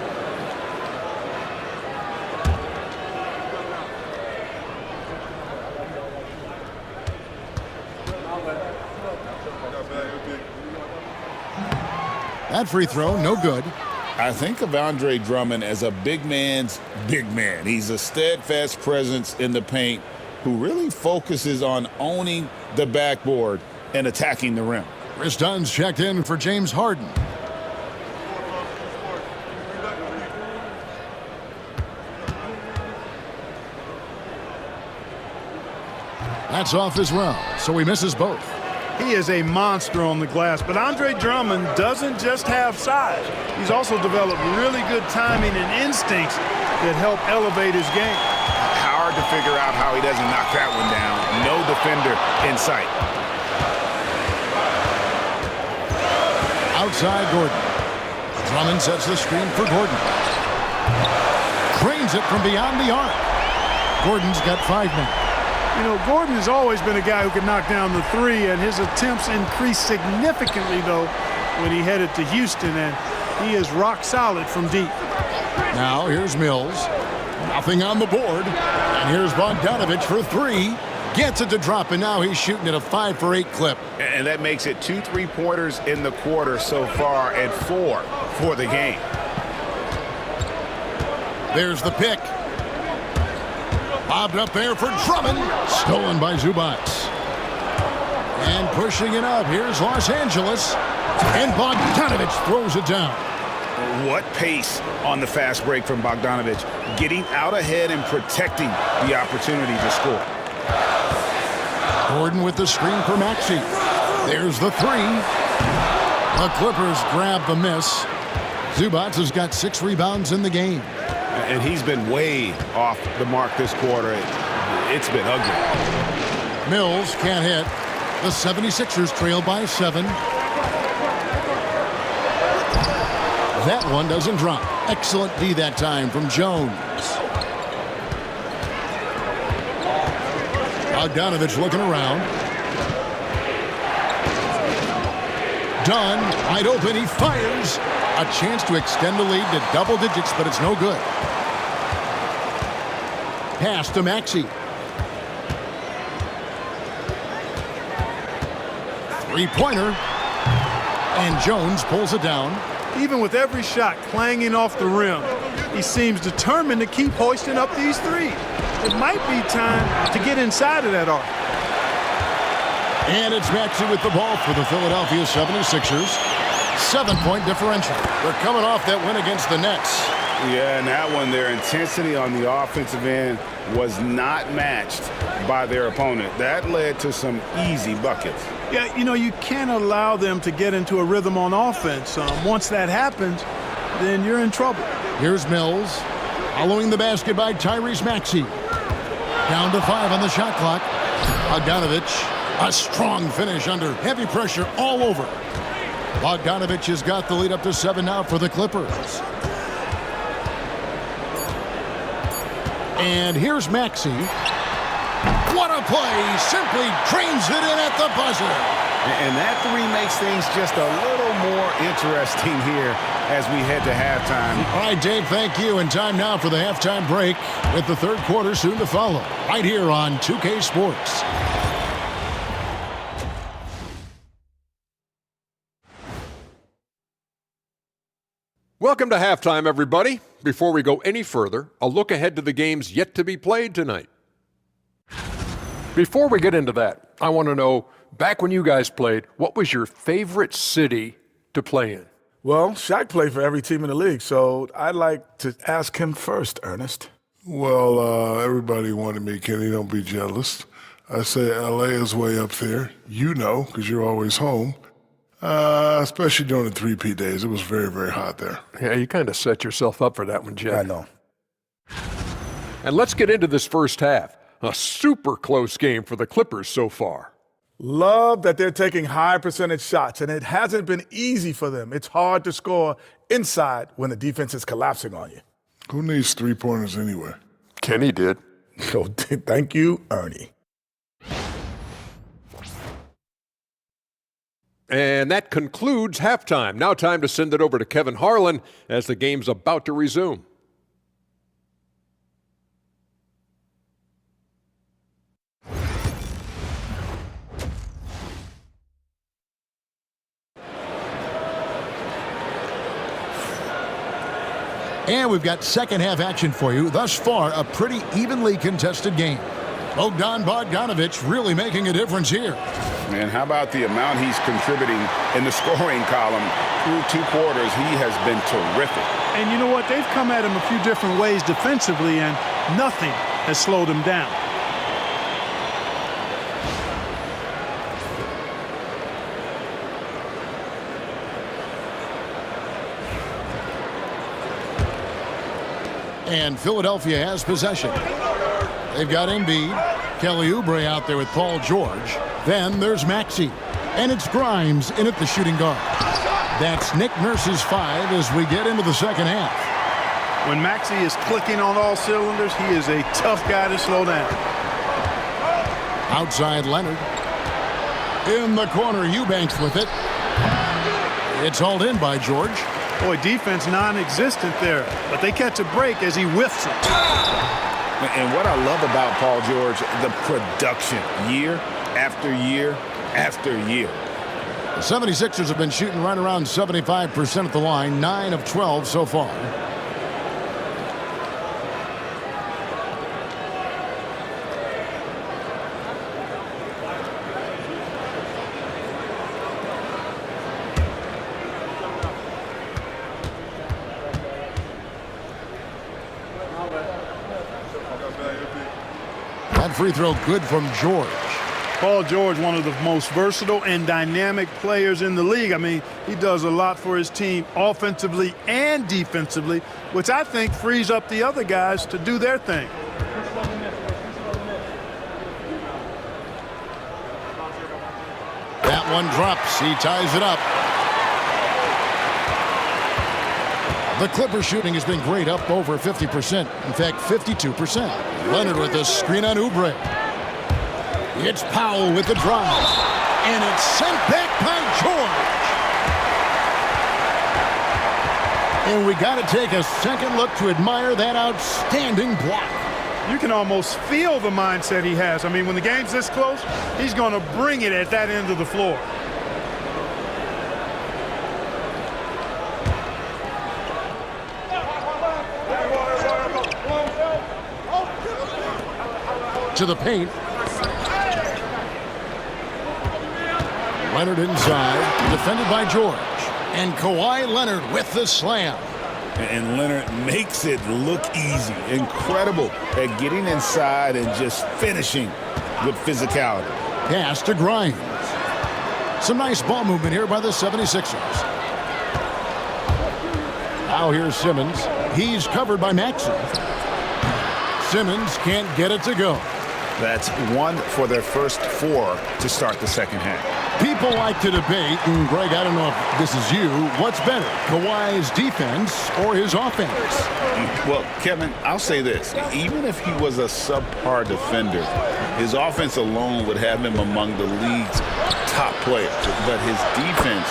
That free throw, no good. I think of Andre Drummond as a big man's big man. He's a steadfast presence in the paint who really focuses on owning the backboard and attacking the rim. Chris Dunn's checked in for James Harden. That's off as well, so he misses both. He is a monster on the glass, but Andre Drummond doesn't just have size. He's also developed really good timing and instincts that help elevate his game. Hard to figure out how he doesn't knock that one down. No defender in sight. Outside Gordon. Drummond sets the screen for Gordon. Cranes it from beyond the arc. Gordon's got 5 men. You know, Gordon has always been a guy who could knock down the three, and his attempts increased significantly, though, when he headed to Houston, and he is rock solid from deep. Now here's Mills. Nothing on the board. And here's Bogdanovich for 3. Gets it to drop, and now he's shooting at a 5 for 8 clip. And that makes it 2 3-pointers in the quarter so far and 4 for the game. There's the pick. Bobbed up there for Drummond. Stolen by Zubac. And pushing it up. Here's Los Angeles. And Bogdanovich throws it down. What pace on the fast break from Bogdanovich. Getting out ahead and protecting the opportunity to score. Gordon with the screen for Maxey. There's the 3. The Clippers grab the miss. Zubac has got 6 rebounds in the game. And he's been way off the mark this quarter. It's been ugly. Mills can't hit. The 76ers trail by 7. That one doesn't drop. Excellent D that time from Jones. Bogdanovich looking around. Dunn, wide open, he fires. A chance to extend the lead to double digits, but it's no good. Pass to Maxey. 3-pointer. And Jones pulls it down. Even with every shot clanging off the rim, he seems determined to keep hoisting up these threes. It might be time to get inside of that arc. And it's Maxey with the ball for the Philadelphia 76ers. 7-point differential. They're coming off that win against the Nets. Yeah, and that one, their intensity on the offensive end was not matched by their opponent. That led to some easy buckets. Yeah, you know, you can't allow them to get into a rhythm on offense. Once that happens, then you're in trouble. Here's Mills. Following the basket by Tyrese Maxey. Down to 5 on the shot clock. Bogdanovich, a strong finish under heavy pressure all over. Bogdanovich has got the lead up to 7 now for the Clippers. And here's Maxey. What a play! Simply drains it in at the buzzer. And that three makes things just a little more interesting here as we head to halftime. All right, Dave, thank you. And time now for the halftime break with the third quarter soon to follow right here on 2K Sports. Welcome to halftime, everybody. Before we go any further, a look ahead to the games yet to be played tonight. Before we get into that, I want to know, back when you guys played, what was your favorite city to play in? Well, Shaq played for every team in the league, so I'd like to ask him first, Ernest. Well, everybody wanted me, Kenny. Don't be jealous. I say L.A. is way up there. You know, because you're always home. Especially during the 3P days. It was very, very hot there. Yeah, you kind of set yourself up for that one, Jeff. I know. And let's get into this first half. A super close game for the Clippers so far. Love that they're taking high percentage shots, and it hasn't been easy for them. It's hard to score inside when the defense is collapsing on you. Who needs three-pointers anyway? Kenny did. So thank you, Ernie. And that concludes halftime. Now time to send it over to Kevin Harlan as the game's about to resume. And we've got second half action for you. Thus far, a pretty evenly contested game. Bogdan Bogdanovic really making a difference here. And how about the amount he's contributing in the scoring column through 2 quarters? He has been terrific. And you know what? They've come at him a few different ways defensively, and nothing has slowed him down. And Philadelphia has possession. They've got Embiid, Kelly Oubre out there with Paul George. Then there's Maxey. And it's Grimes in at the shooting guard. That's Nick Nurse's 5 as we get into the second half. When Maxey is clicking on all cylinders, he is a tough guy to slow down. Outside Leonard. In the corner, Eubanks with it. It's hauled in by George. Boy, defense non-existent there, but they catch a break as he whiffs it. And what I love about Paul George, the production, year after year after year. The 76ers have been shooting right around 75% at the line, 9 of 12 so far. That free throw good from George. Paul George, one of the most versatile and dynamic players in the league. I mean, he does a lot for his team offensively and defensively, which I think frees up the other guys to do their thing. That one drops. He ties it up. The Clippers shooting has been great, up over 50%. In fact, 52%. Leonard with a screen on Oubre. It's Powell with the drive. And it's sent back by George. And we got to take a second look to admire that outstanding block. You can almost feel the mindset he has. I mean, when the game's this close, he's going to bring it at that end of the floor. To the paint. Leonard inside, defended by George. And Kawhi Leonard with the slam. And Leonard makes it look easy. Incredible at getting inside and just finishing with physicality. Pass to Grimes. Some nice ball movement here by the 76ers. Now here's Simmons. He's covered by Maxey. Simmons can't get it to go. That's 1 for their first 4 to start the second half. People like to debate, and Greg, I don't know if this is you, what's better, Kawhi's defense or his offense? Well, Kevin, I'll say this. Even if he was a subpar defender, his offense alone would have him among the league's top players. But his defense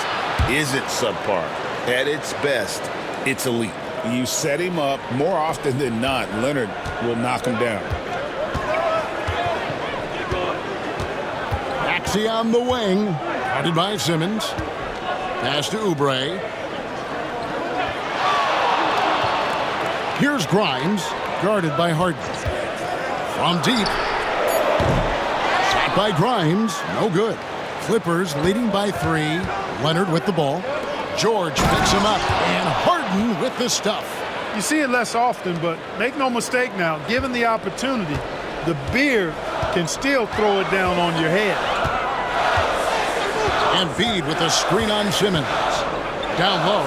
isn't subpar. At its best, it's elite. You set him up, more often than not, Leonard will knock him down. Maxey on the wing, guarded by Simmons. Pass to Oubre. Here's Grimes, guarded by Harden. From deep. Shot by Grimes, no good. Clippers leading by 3. Leonard with the ball. George picks him up, and Harden with the stuff. You see it less often, but make no mistake now, given the opportunity, the beard can still throw it down on your head. And Embiid with the screen on Simmons. Down low.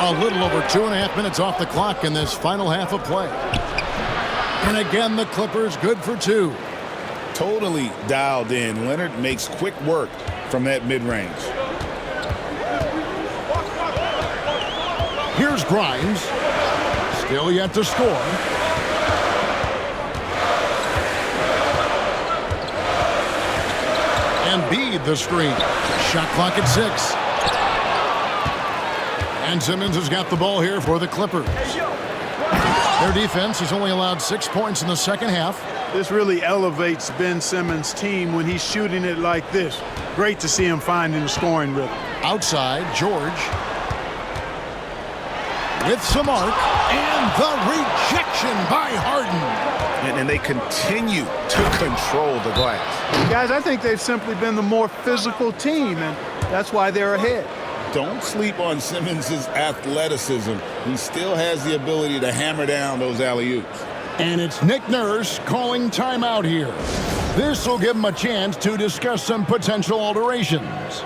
A little over 2.5 minutes off the clock in this final half of play. And again, the Clippers good for 2. Totally dialed in. Leonard makes quick work from that mid-range. Here's Grimes. Still yet to score. Embiid the screen. Shot clock at 6. And Simmons has got the ball here for the Clippers. Their defense has only allowed 6 points in the second half. This really elevates Ben Simmons' team when he's shooting it like this. Great to see him finding the scoring rhythm. Outside, George. With some arc, and the rejection by Harden. And they continue to control the glass. Guys, I think they've simply been the more physical team, and that's why they're ahead. Don't sleep on Simmons' athleticism. He still has the ability to hammer down those alley-oops. And it's Nick Nurse calling timeout here. This will give him a chance to discuss some potential alterations.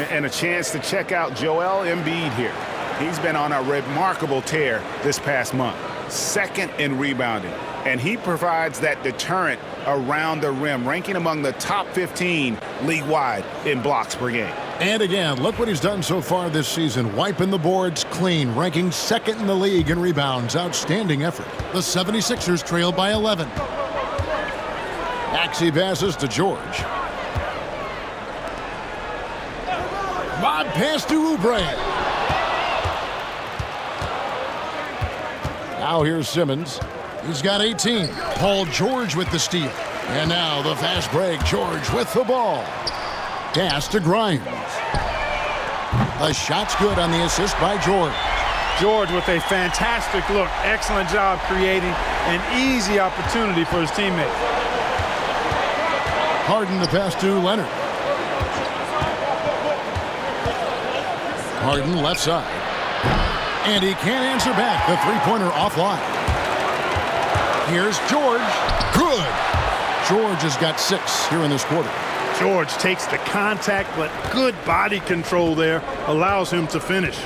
And a chance to check out Joel Embiid here. He's been on a remarkable tear this past month. 2nd in rebounding. And he provides that deterrent around the rim, ranking among the top 15 league-wide in blocks per game. And again, look what he's done so far this season. Wiping the boards clean, ranking 2nd in the league in rebounds. Outstanding effort. The 76ers trail by 11. Maxey passes to George. Bob pass to Oubre. Now here's Simmons. He's got 18. Paul George with the steal. And now the fast break. George with the ball. Pass to Grimes. The shot's good on the assist by George. George with a fantastic look. Excellent job creating an easy opportunity for his teammate. Harden the pass to Leonard. Harden left side. And he can't answer back. The three-pointer offline. Here's George. Good. George has got 6 here in this quarter. George takes the contact, but good body control there allows him to finish.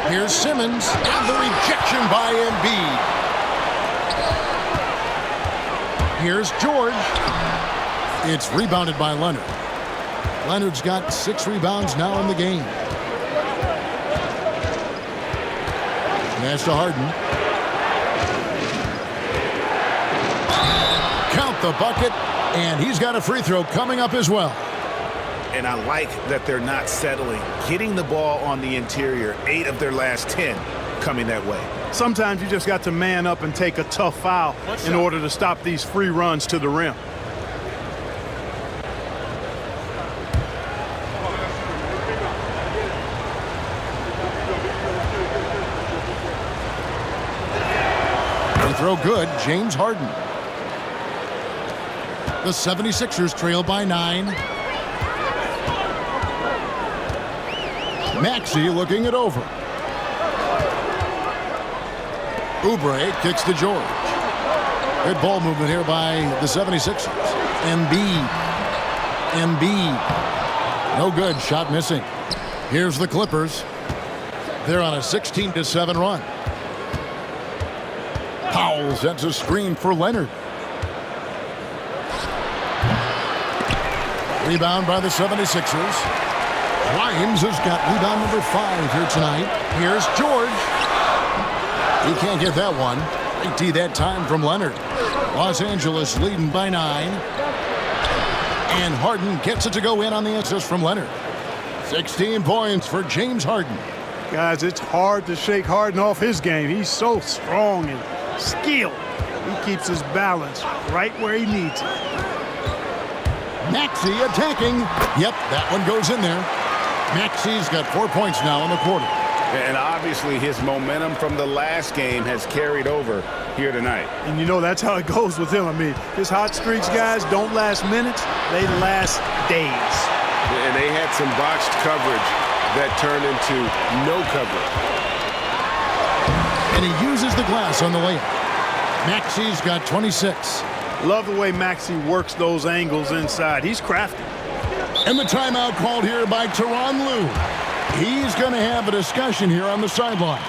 Here's Simmons. And the rejection by Embiid. Here's George. It's rebounded by Leonard. Leonard's got 6 rebounds now in the game. Pass to Harden. Count the bucket, and he's got a free throw coming up as well. And I like that they're not settling. Getting the ball on the interior, 8 of their last 10 coming that way. Sometimes you just got to man up and take a tough foul in order to stop these free runs to the rim. throw good, James Harden. The 76ers trail by 9. Maxey looking it over. Oubre kicks to George. Good ball movement here by the 76ers. Embiid. No good. Shot missing. Here's the Clippers. They're on a 16-7 run. Powell sets a screen for Leonard. Rebound by the 76ers. Grimes has got rebound number 5 here tonight. Here's George. He can't get that one. Big T that time from Leonard. Los Angeles leading by 9. And Harden gets it to go in on the assist from Leonard. 16 points for James Harden. Guys, it's hard to shake Harden off his game. He's so strong and skilled. He keeps his balance right where he needs it. Maxey attacking. Yep, that one goes in there. Maxey's got 4 points now in the quarter. And obviously his momentum from the last game has carried over here tonight. And you know that's how it goes with him. I mean, his hot streaks, guys, don't last minutes. They last days. And they had some botched coverage that turned into no coverage. And he uses the glass on the layup. Maxey's got 26. Love the way Maxey works those angles inside. He's crafty. And the timeout called here by Tyronn Lue. He's going to have a discussion here on the sideline.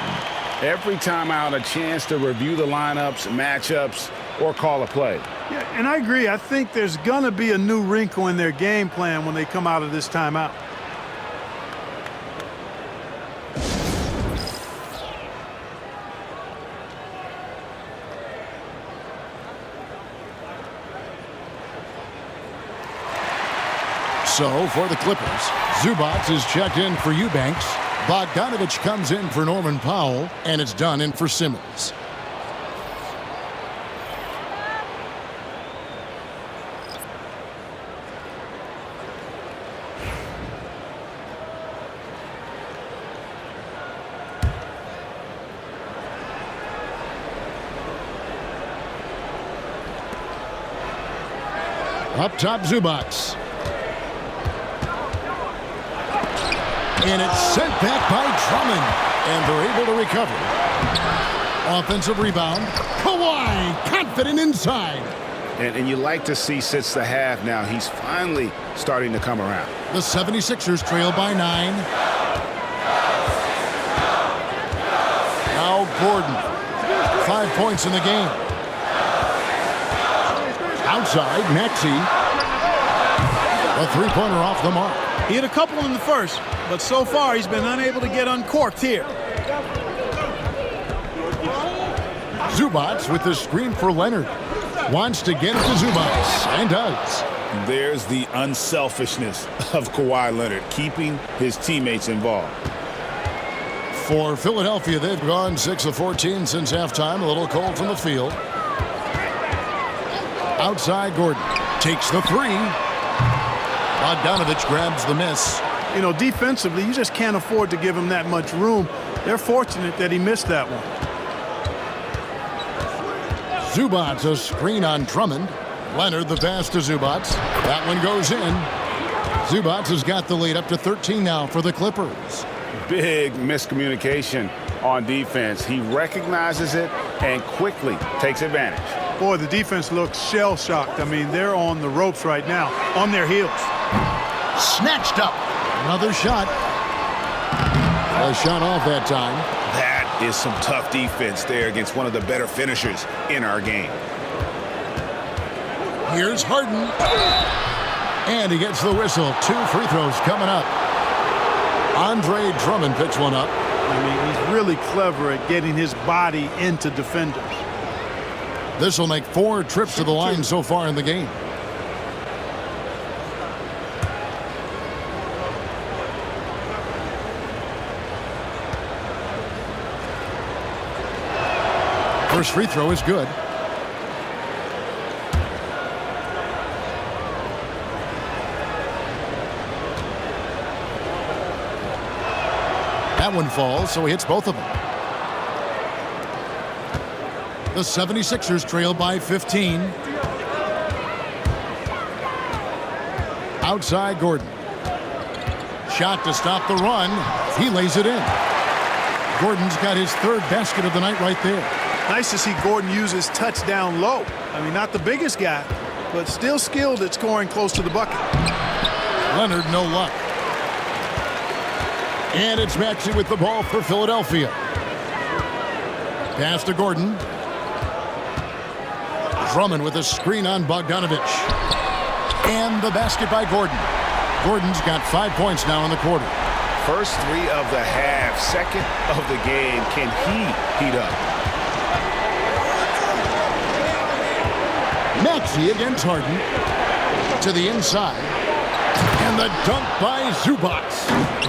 Every timeout, a chance to review the lineups, matchups, or call a play. Yeah, and I agree. I think there's going to be a new wrinkle in their game plan when they come out of this timeout. So for the Clippers, Zubac is checked in for Eubanks. Bogdanovich comes in for Norman Powell, and it's done in for Simmons. Up top, Zubac. And it's sent back by Drummond. And they're able to recover. Offensive rebound. Kawhi, confident inside. And you like to see since the half now, he's finally starting to come around. The 76ers trail by 9. Now Gordon. 5 points in the game. Outside, Maxey. A three-pointer off the mark. He hit a couple in the first, but so far he's been unable to get uncorked here. Zubac with the screen for Leonard. Wants to get it to Zubac, and does. There's the unselfishness of Kawhi Leonard, keeping his teammates involved. For Philadelphia, they've gone 6 of 14 since halftime. A little cold from the field. Outside, Gordon takes the three. Bogdanovich grabs the miss. You know, defensively, you just can't afford to give him that much room. They're fortunate that he missed that one. Zubac, a screen on Drummond. Leonard, the pass to Zubac. That one goes in. Zubac has got the lead up to 13 now for the Clippers. Big miscommunication on defense. He recognizes it and quickly takes advantage. Boy, the defense looks shell-shocked. I mean, they're on the ropes right now, on their heels. Snatched up. Another shot. A shot off that time. That is some tough defense there against one of the better finishers in our game. Here's Harden. And he gets the whistle. 2 free throws coming up. Andre Drummond picks one up. I mean, he's really clever at getting his body into defenders. This will make 4 trips to the line so far in the game. First free throw is good. That one falls, so he hits both of them. The 76ers trail by 15. Outside Gordon. Shot to stop the run. He lays it in. Gordon's got his third basket of the night right there. Nice to see Gordon use his touchdown low. I mean, not the biggest guy, but still skilled at scoring close to the bucket. Leonard, no luck. And it's Maxey with the ball for Philadelphia. Pass to Gordon. Drummond with a screen on Bogdanovich. And the basket by Gordon. Gordon's got 5 points now in the quarter. First 3 of the half, second of the game. Can he heat up? Maxey against Harden. To the inside. And the dunk by Zubac.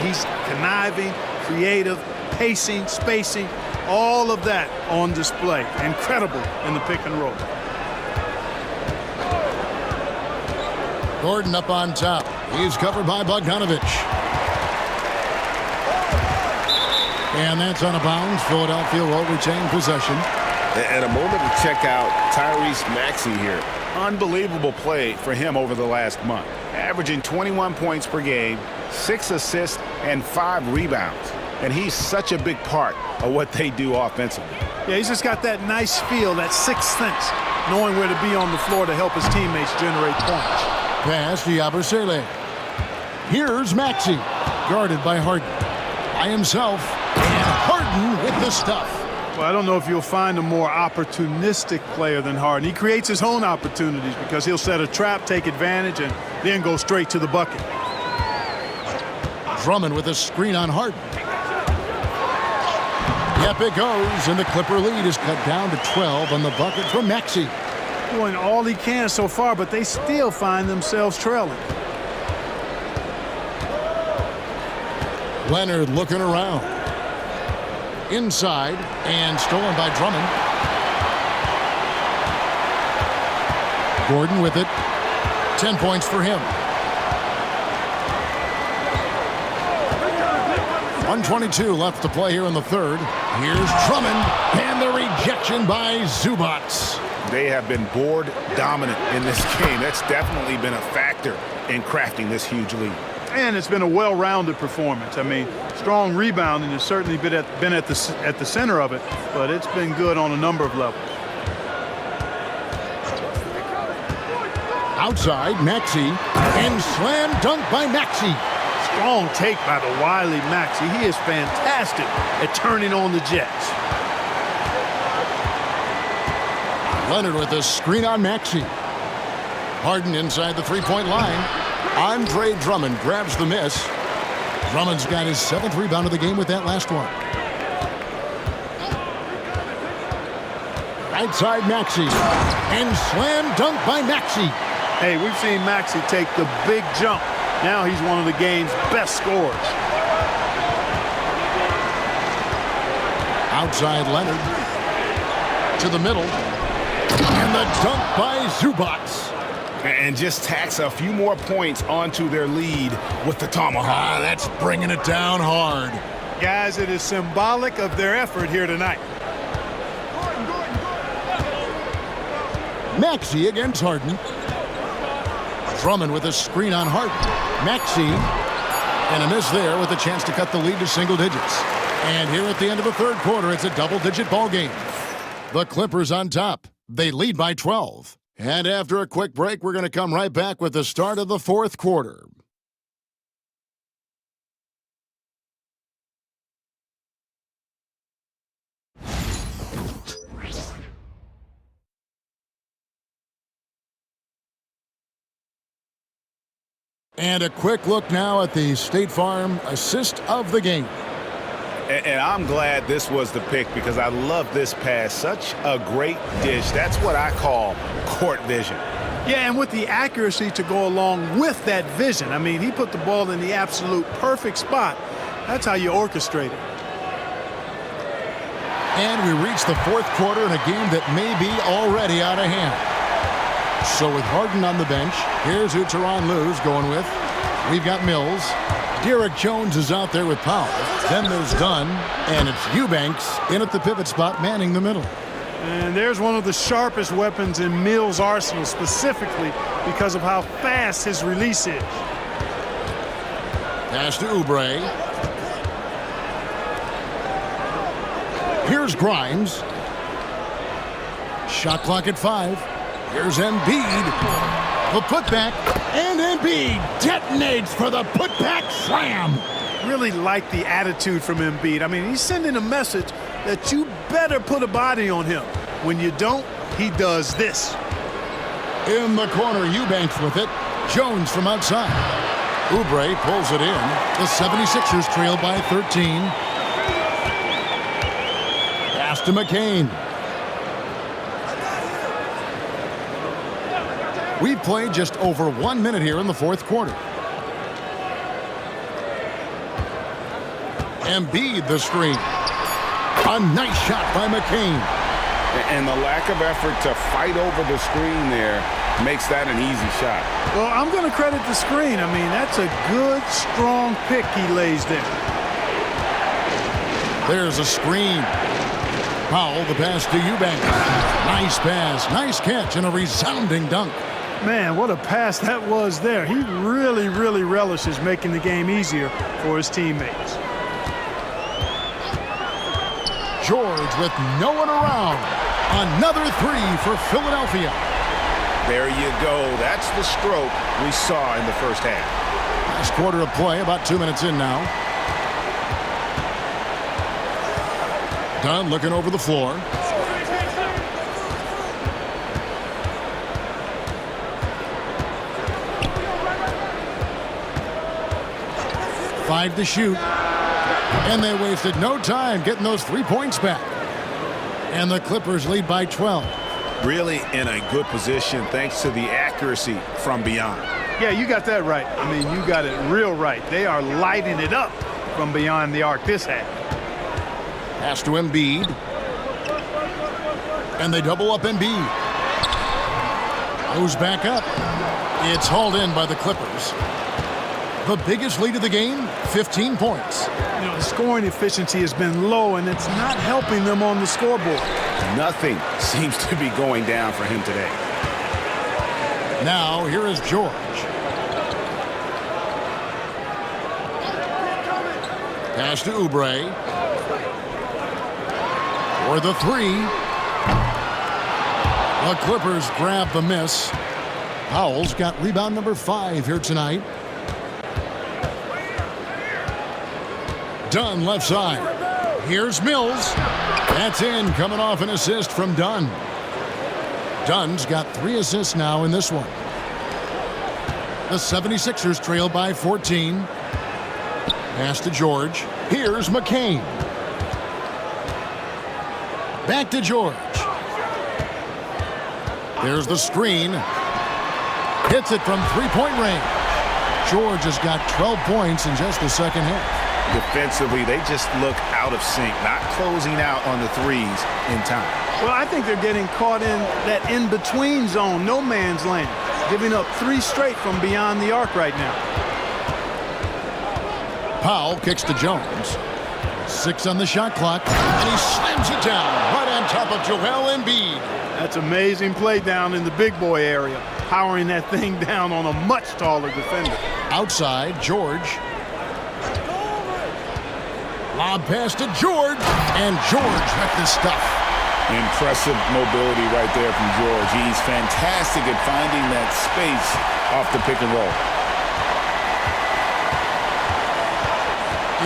He's conniving, creative, pacing, spacing, all of that on display. Incredible in the pick and roll. Gordon up on top. He's covered by Bogdanovich. And that's out of bounds. Philadelphia will retain possession. And a moment to check out Tyrese Maxey here. Unbelievable play for him over the last month. Averaging 21 points per game, 6 assists, and 5 rebounds. And he's such a big part of what they do offensively. Yeah, he's just got that nice feel, that sixth sense, knowing where to be on the floor to help his teammates generate points. Pass to Yabusele. Here's Maxey, guarded by Harden. By himself, and Harden with the stuff. Well, I don't know if you'll find a more opportunistic player than Harden. He creates his own opportunities because he'll set a trap, take advantage, and then go straight to the bucket. Drummond with a screen on Harden. Yep, it goes, and the Clipper lead is cut down to 12 on the bucket from Maxey. Doing all he can so far, but they still find themselves trailing. Leonard looking around. Inside, and stolen by Drummond. Gordon with it. 10 points for him. 1:22 left to play here in the third. Here's Drummond, and the rejection by Zubac. They have been board dominant in this game. That's definitely been a factor in crafting this huge lead. And it's been a well-rounded performance. I mean, strong rebounding has certainly been at the center of it, but it's been good on a number of levels. Outside, Maxey, and slam dunk by Maxey. Strong take by the wily Maxey. He is fantastic at turning on the Jets. Leonard with a screen on Maxey. Harden inside the three-point line. Andre Drummond grabs the miss. Drummond's got his 7th rebound of the game with that last one. Outside Maxey. And slam dunk by Maxey. Hey, we've seen Maxey take the big jump. Now he's one of the game's best scorers. Outside Leonard. To the middle. And the dunk by Zubac. And just tacks a few more points onto their lead with the tomahawk. That's bringing it down hard. Guys, it is symbolic of their effort here tonight. Maxey against Harden. Drummond with a screen on Harden. Maxey, and a miss there with a chance to cut the lead to single digits. And here at the end of the third quarter, it's a double-digit ball game. The Clippers on top. They lead by 12. And after a quick break, we're going to come right back with the start of the fourth quarter. And a quick look now at the State Farm assist of the game. And I'm glad this was the pick because I love this pass. Such a great dish. That's what I call court vision. Yeah, and with the accuracy to go along with that vision. I mean, he put the ball in the absolute perfect spot. That's how you orchestrate it. And we reach the fourth quarter in a game that may be already out of hand. So with Harden on the bench, here's who Tyronn Lue's going with. We've got Mills. Derek Jones is out there with Powell. Then there's Dunn, and it's Eubanks in at the pivot spot manning the middle. And there's one of the sharpest weapons in Mills' arsenal, specifically because of how fast his release is. Pass to Oubre. Here's Grimes. Shot clock at 5. Here's Embiid. The putback, and Embiid detonates for the putback slam. Really like the attitude from Embiid. I mean, he's sending a message that you better put a body on him. When you don't, he does this. In the corner, Eubanks with it. Jones from outside. Oubre pulls it in. The 76ers trail by 13. Pass to McCain. We've played just over 1 minute here in the fourth quarter. Embiid the screen. A nice shot by McCain. And the lack of effort to fight over the screen there makes that an easy shot. Well, I'm going to credit the screen. I mean, that's a good, strong pick he lays there. There's a screen. Powell, the pass to Eubanks. Nice pass, nice catch, and a resounding dunk. Man, what a pass that was there. He really, really relishes making the game easier for his teammates. George with no one around. Another 3 for Philadelphia. There you go. That's the stroke we saw in the first half. Last quarter of play, about 2 minutes in now. Dunn looking over the floor. Five to shoot. And they wasted no time getting those 3 points back. And the Clippers lead by 12. Really in a good position thanks to the accuracy from beyond. Yeah, you got that right. I mean, you got it real right. They are lighting it up from beyond the arc this half. Pass to Embiid. And they double up Embiid. Goes back up. It's hauled in by the Clippers. The biggest lead of the game, 15 points. You know, the scoring efficiency has been low, and it's not helping them on the scoreboard. Nothing seems to be going down for him today. Now, here is George. Pass to Oubre. For the 3. The Clippers grab the miss. Powell's got rebound number 5 here tonight. Dunn left side. Here's Mills. That's in, coming off an assist from Dunn. Dunn's got 3 assists now in this one. The 76ers trail by 14. Pass to George. Here's McCain. Back to George. There's the screen. Hits it from 3-point range. George has got 12 points in just the second half. Defensively, they just look out of sync, not closing out on the threes in time. Well, I think they're getting caught in that in-between zone, no man's land, giving up 3 straight from beyond the arc right now. Powell kicks to Jones. 6 on the shot clock, and he slams it down right on top of Joel Embiid. That's amazing play down in the big boy area, powering that thing down on a much taller defender. Outside, George. Lob pass to George, and George with the stuff. Impressive mobility right there from George. He's fantastic at finding that space off the pick and roll.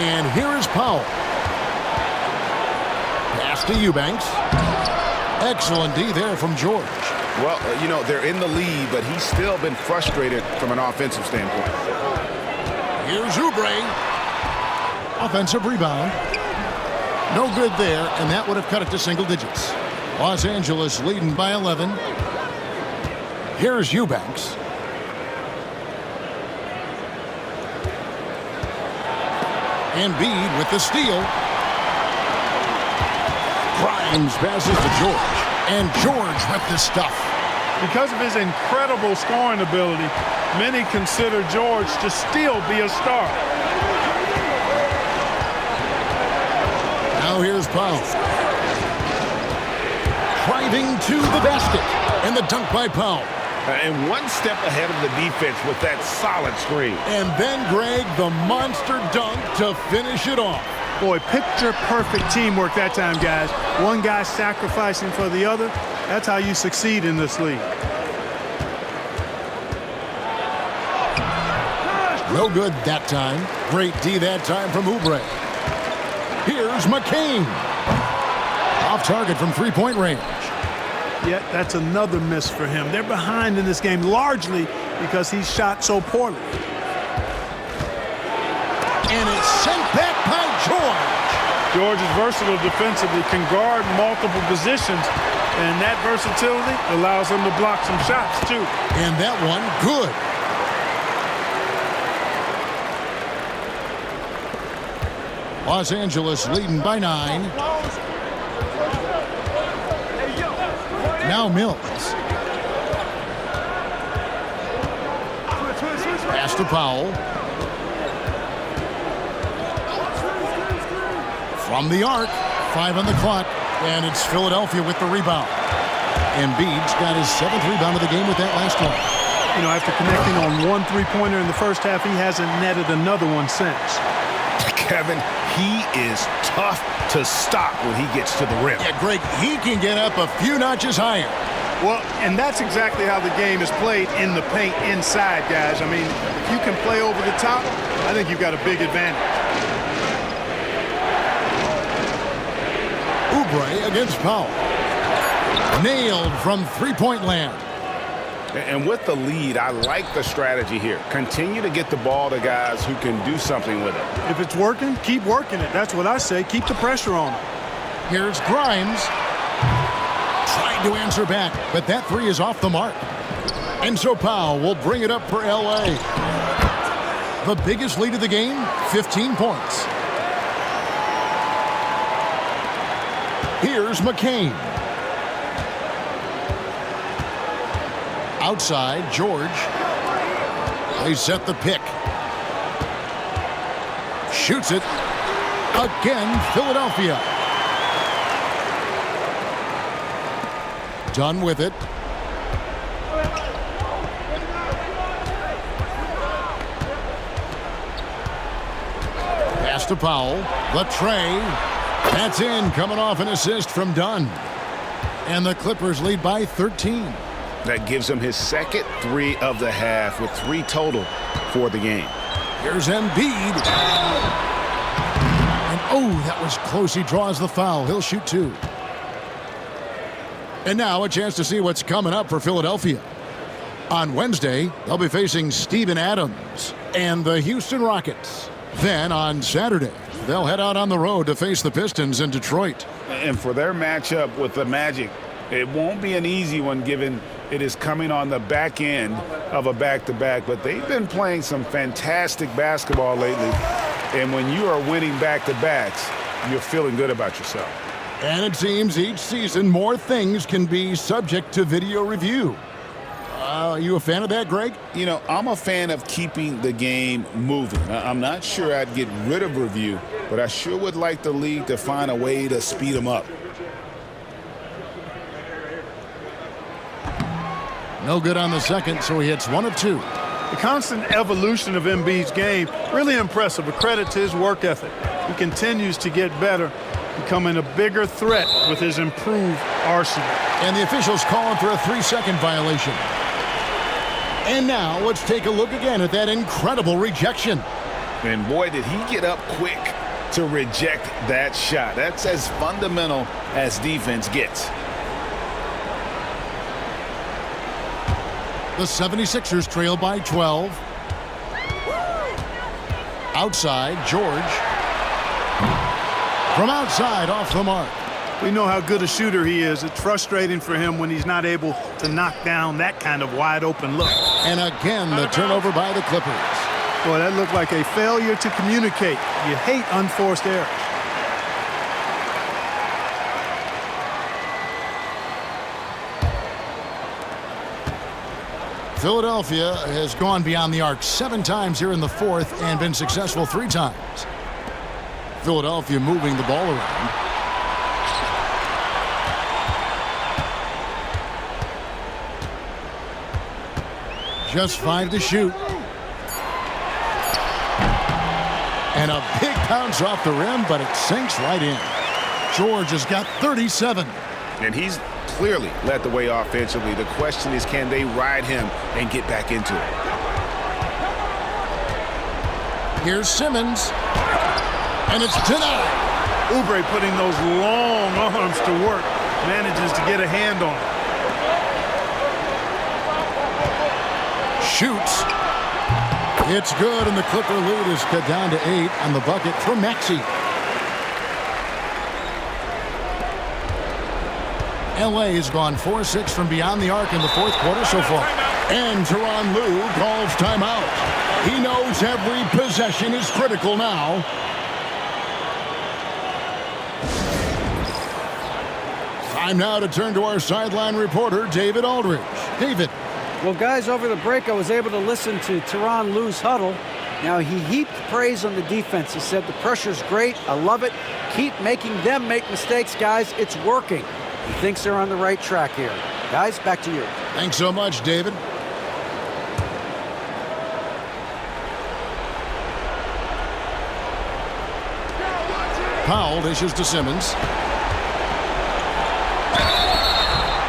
And here is Powell. Pass to Eubanks. Excellent D there from George. Well, you know, they're in the lead, but he's still been frustrated from an offensive standpoint. Here's Oubre. Offensive rebound. No good there, and that would have cut it to single digits. Los Angeles leading by 11. Here's Eubanks. Embiid with the steal. Grimes passes to George, and George with the stuff. Because of his incredible scoring ability, many consider George to still be a star. Now here's Powell. driving to the basket. And the dunk by Powell. And one step ahead of the defense with that solid screen. And then, Greg, the monster dunk to finish it off. Boy, picture-perfect teamwork that time, guys. One guy sacrificing for the other. That's how you succeed in this league. No good that time. Great D that time from Oubre. Here's McCain. Off target from three-point range. Yet that's another miss for him. They're behind in this game largely because he shot so poorly. And it's sent back by George. George is versatile defensively, can guard multiple positions, and that versatility allows him to block some shots too. And that one, good. Los Angeles leading by 9. Now Mills. Pass to Powell. From the arc, 5 on the clock, and it's Philadelphia with the rebound. Embiid's got his 7th rebound of the game with that last one. You know, after connecting on one three-pointer in the first half, he hasn't netted another one since. Kevin, he is tough to stop when he gets to the rim. Yeah, Greg, he can get up a few notches higher. Well, and that's exactly how the game is played in the paint inside, guys. I mean, if you can play over the top, I think you've got a big advantage. Oubre against Powell. Nailed from three-point land. And with the lead, I like the strategy here. Continue to get the ball to guys who can do something with it. If it's working, keep working it. That's what I say. Keep the pressure on it. Here's Grimes. Trying to answer back, but that three is off the mark. And so Powell will bring it up for L.A. The biggest lead of the game, 15 points. Here's McCain. Outside, George. They set the pick. Shoots it. Again, Philadelphia. Done with it. Pass to Powell. The tray. That's in, coming off an assist from Dunn. And the Clippers lead by 13. That gives him his second 3 of the half with 3 total for the game. Here's Embiid. And oh, that was close. He draws the foul. He'll shoot 2. And now a chance to see what's coming up for Philadelphia. On Wednesday, they'll be facing Steven Adams and the Houston Rockets. Then on Saturday, they'll head out on the road to face the Pistons in Detroit. And for their matchup with the Magic, it won't be an easy one given it is coming on the back end of a back-to-back, but they've been playing some fantastic basketball lately. And when you are winning back-to-backs, you're feeling good about yourself. And it seems each season more things can be subject to video review. Are you a fan of that, Greg? You know, I'm a fan of keeping the game moving. I'm not sure I'd get rid of review, but I sure would like the league to find a way to speed them up. No good on the second, so he hits 1 of 2. The constant evolution of Embiid's game, really impressive. A credit to his work ethic. He continues to get better, becoming a bigger threat with his improved arsenal. And the officials calling for a 3-second violation. And now let's take a look again at that incredible rejection. And boy, did he get up quick to reject that shot. That's as fundamental as defense gets. The 76ers trail by 12. Outside, George. From outside, off the mark. We know how good a shooter he is. It's frustrating for him when he's not able to knock down that kind of wide-open look. And again, the turnover by the Clippers. Boy, that looked like a failure to communicate. You hate unforced errors. Philadelphia has gone beyond the arc 7 times here in the fourth and been successful 3 times. Philadelphia moving the ball around. Just 5 to shoot. And a big bounce off the rim, but it sinks right in. George has got 37. And he's clearly led the way offensively. The question is, can they ride him and get back into it? Here's Simmons. And it's denied. Oubre putting those long arms to work. Manages to get a hand on it. Shoots. It's good, and the Clipper lead is cut down to 8 on the bucket for Maxey. LA has gone 4-6 from beyond the arc in the fourth quarter so far. And Tyronn Lue calls timeout. He knows every possession is critical now. Time now to turn to our sideline reporter, David Aldridge. David. Well, guys, over the break, I was able to listen to Tyronn Lue's huddle. Now, he heaped praise on the defense. He said, the pressure's great. I love it. Keep making them make mistakes, guys. It's working. He thinks they're on the right track here. Guys, back to you. Thanks so much, David. Powell dishes to Simmons.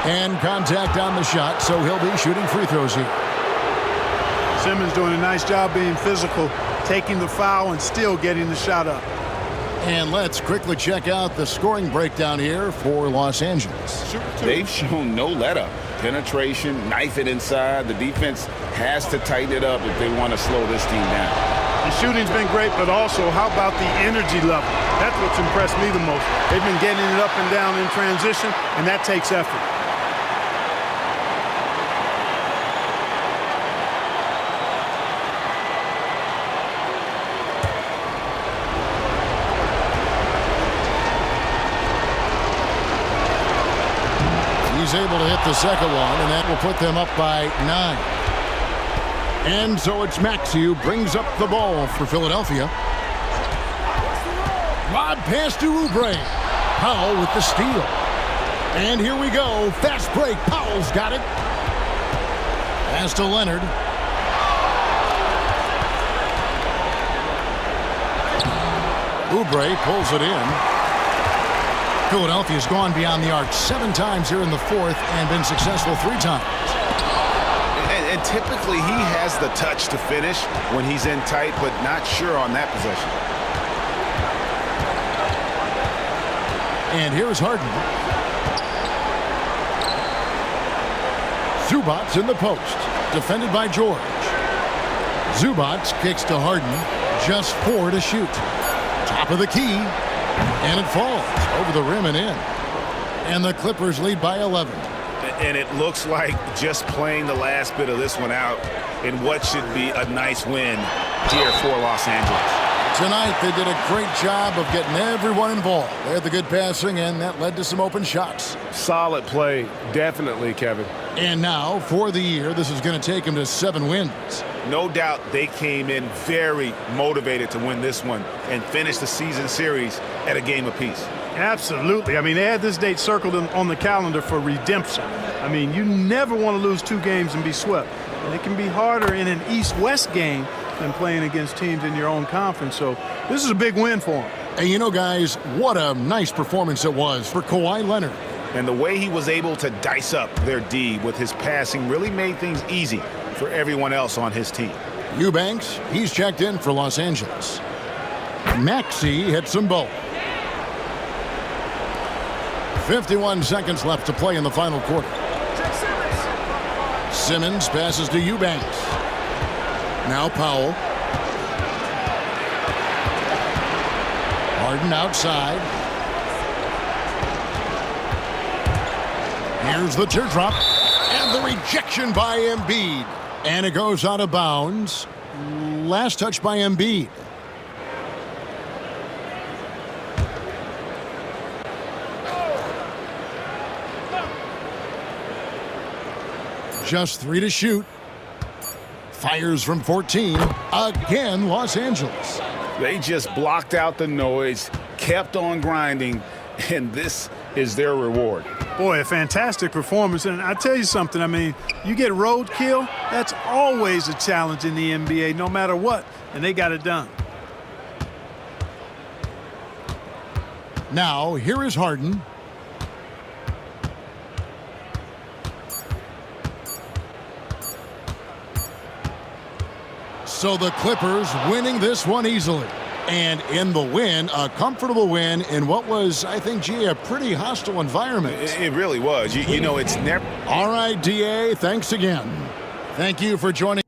And contact on the shot, so he'll be shooting free throws here. Simmons doing a nice job being physical, taking the foul and still getting the shot up. And let's quickly check out the scoring breakdown here for Los Angeles. They've shown no let-up. Penetration, knife it inside. The defense has to tighten it up if they want to slow this team down. The shooting's been great, but also how about the energy level? That's what's impressed me the most. They've been getting it up and down in transition, and that takes effort. He's able to hit the second one, and that will put them up by 9. And so it's Maxey who brings up the ball for Philadelphia. Lob pass to Oubre. Powell with the steal. And here we go. Fast break. Powell's got it. Pass to Leonard. Oubre pulls it in. Philadelphia's gone beyond the arc 7 times here in the fourth and been successful 3 times. And typically he has the touch to finish when he's in tight, but not sure on that possession. And here's Harden. Zubac's in the post, defended by George. Zubac's kicks to Harden, just 4 to shoot. Top of the key, and it falls over the rim and in. And the Clippers lead by 11. And it looks like just playing the last bit of this one out in what should be a nice win here for Los Angeles. Tonight, they did a great job of getting everyone involved. They had the good passing, and that led to some open shots. Solid play, definitely, Kevin. And now, for the year, this is going to take them to 7 wins. No doubt they came in very motivated to win this one and finish the season series at a game apiece. Absolutely. I mean, they had this date circled on the calendar for redemption. I mean, you never want to lose 2 games and be swept. And it can be harder in an East-West game than playing against teams in your own conference. So this is a big win for them. And you know, guys, what a nice performance it was for Kawhi Leonard. And the way he was able to dice up their D with his passing really made things easy for everyone else on his team. Eubanks, he's checked in for Los Angeles. Maxey hits them both. 51 seconds left to play in the final quarter. Simmons passes to Eubanks. Now Powell. Harden outside. Here's the teardrop. And the rejection by Embiid. And it goes out of bounds. Last touch by Embiid. Just 3 to shoot. Fires from 14. Again, Los Angeles. They just blocked out the noise, kept on grinding, and this is their reward. Boy, a fantastic performance. And I tell you something, I mean, you get roadkill, that's always a challenge in the NBA, no matter what. And they got it done. Now, here is Harden. So the Clippers winning this one easily. And in the win, a comfortable win in what was, I think, G, a pretty hostile environment. It really was. You know, it's never. All right, DA, thanks again. Thank you for joining.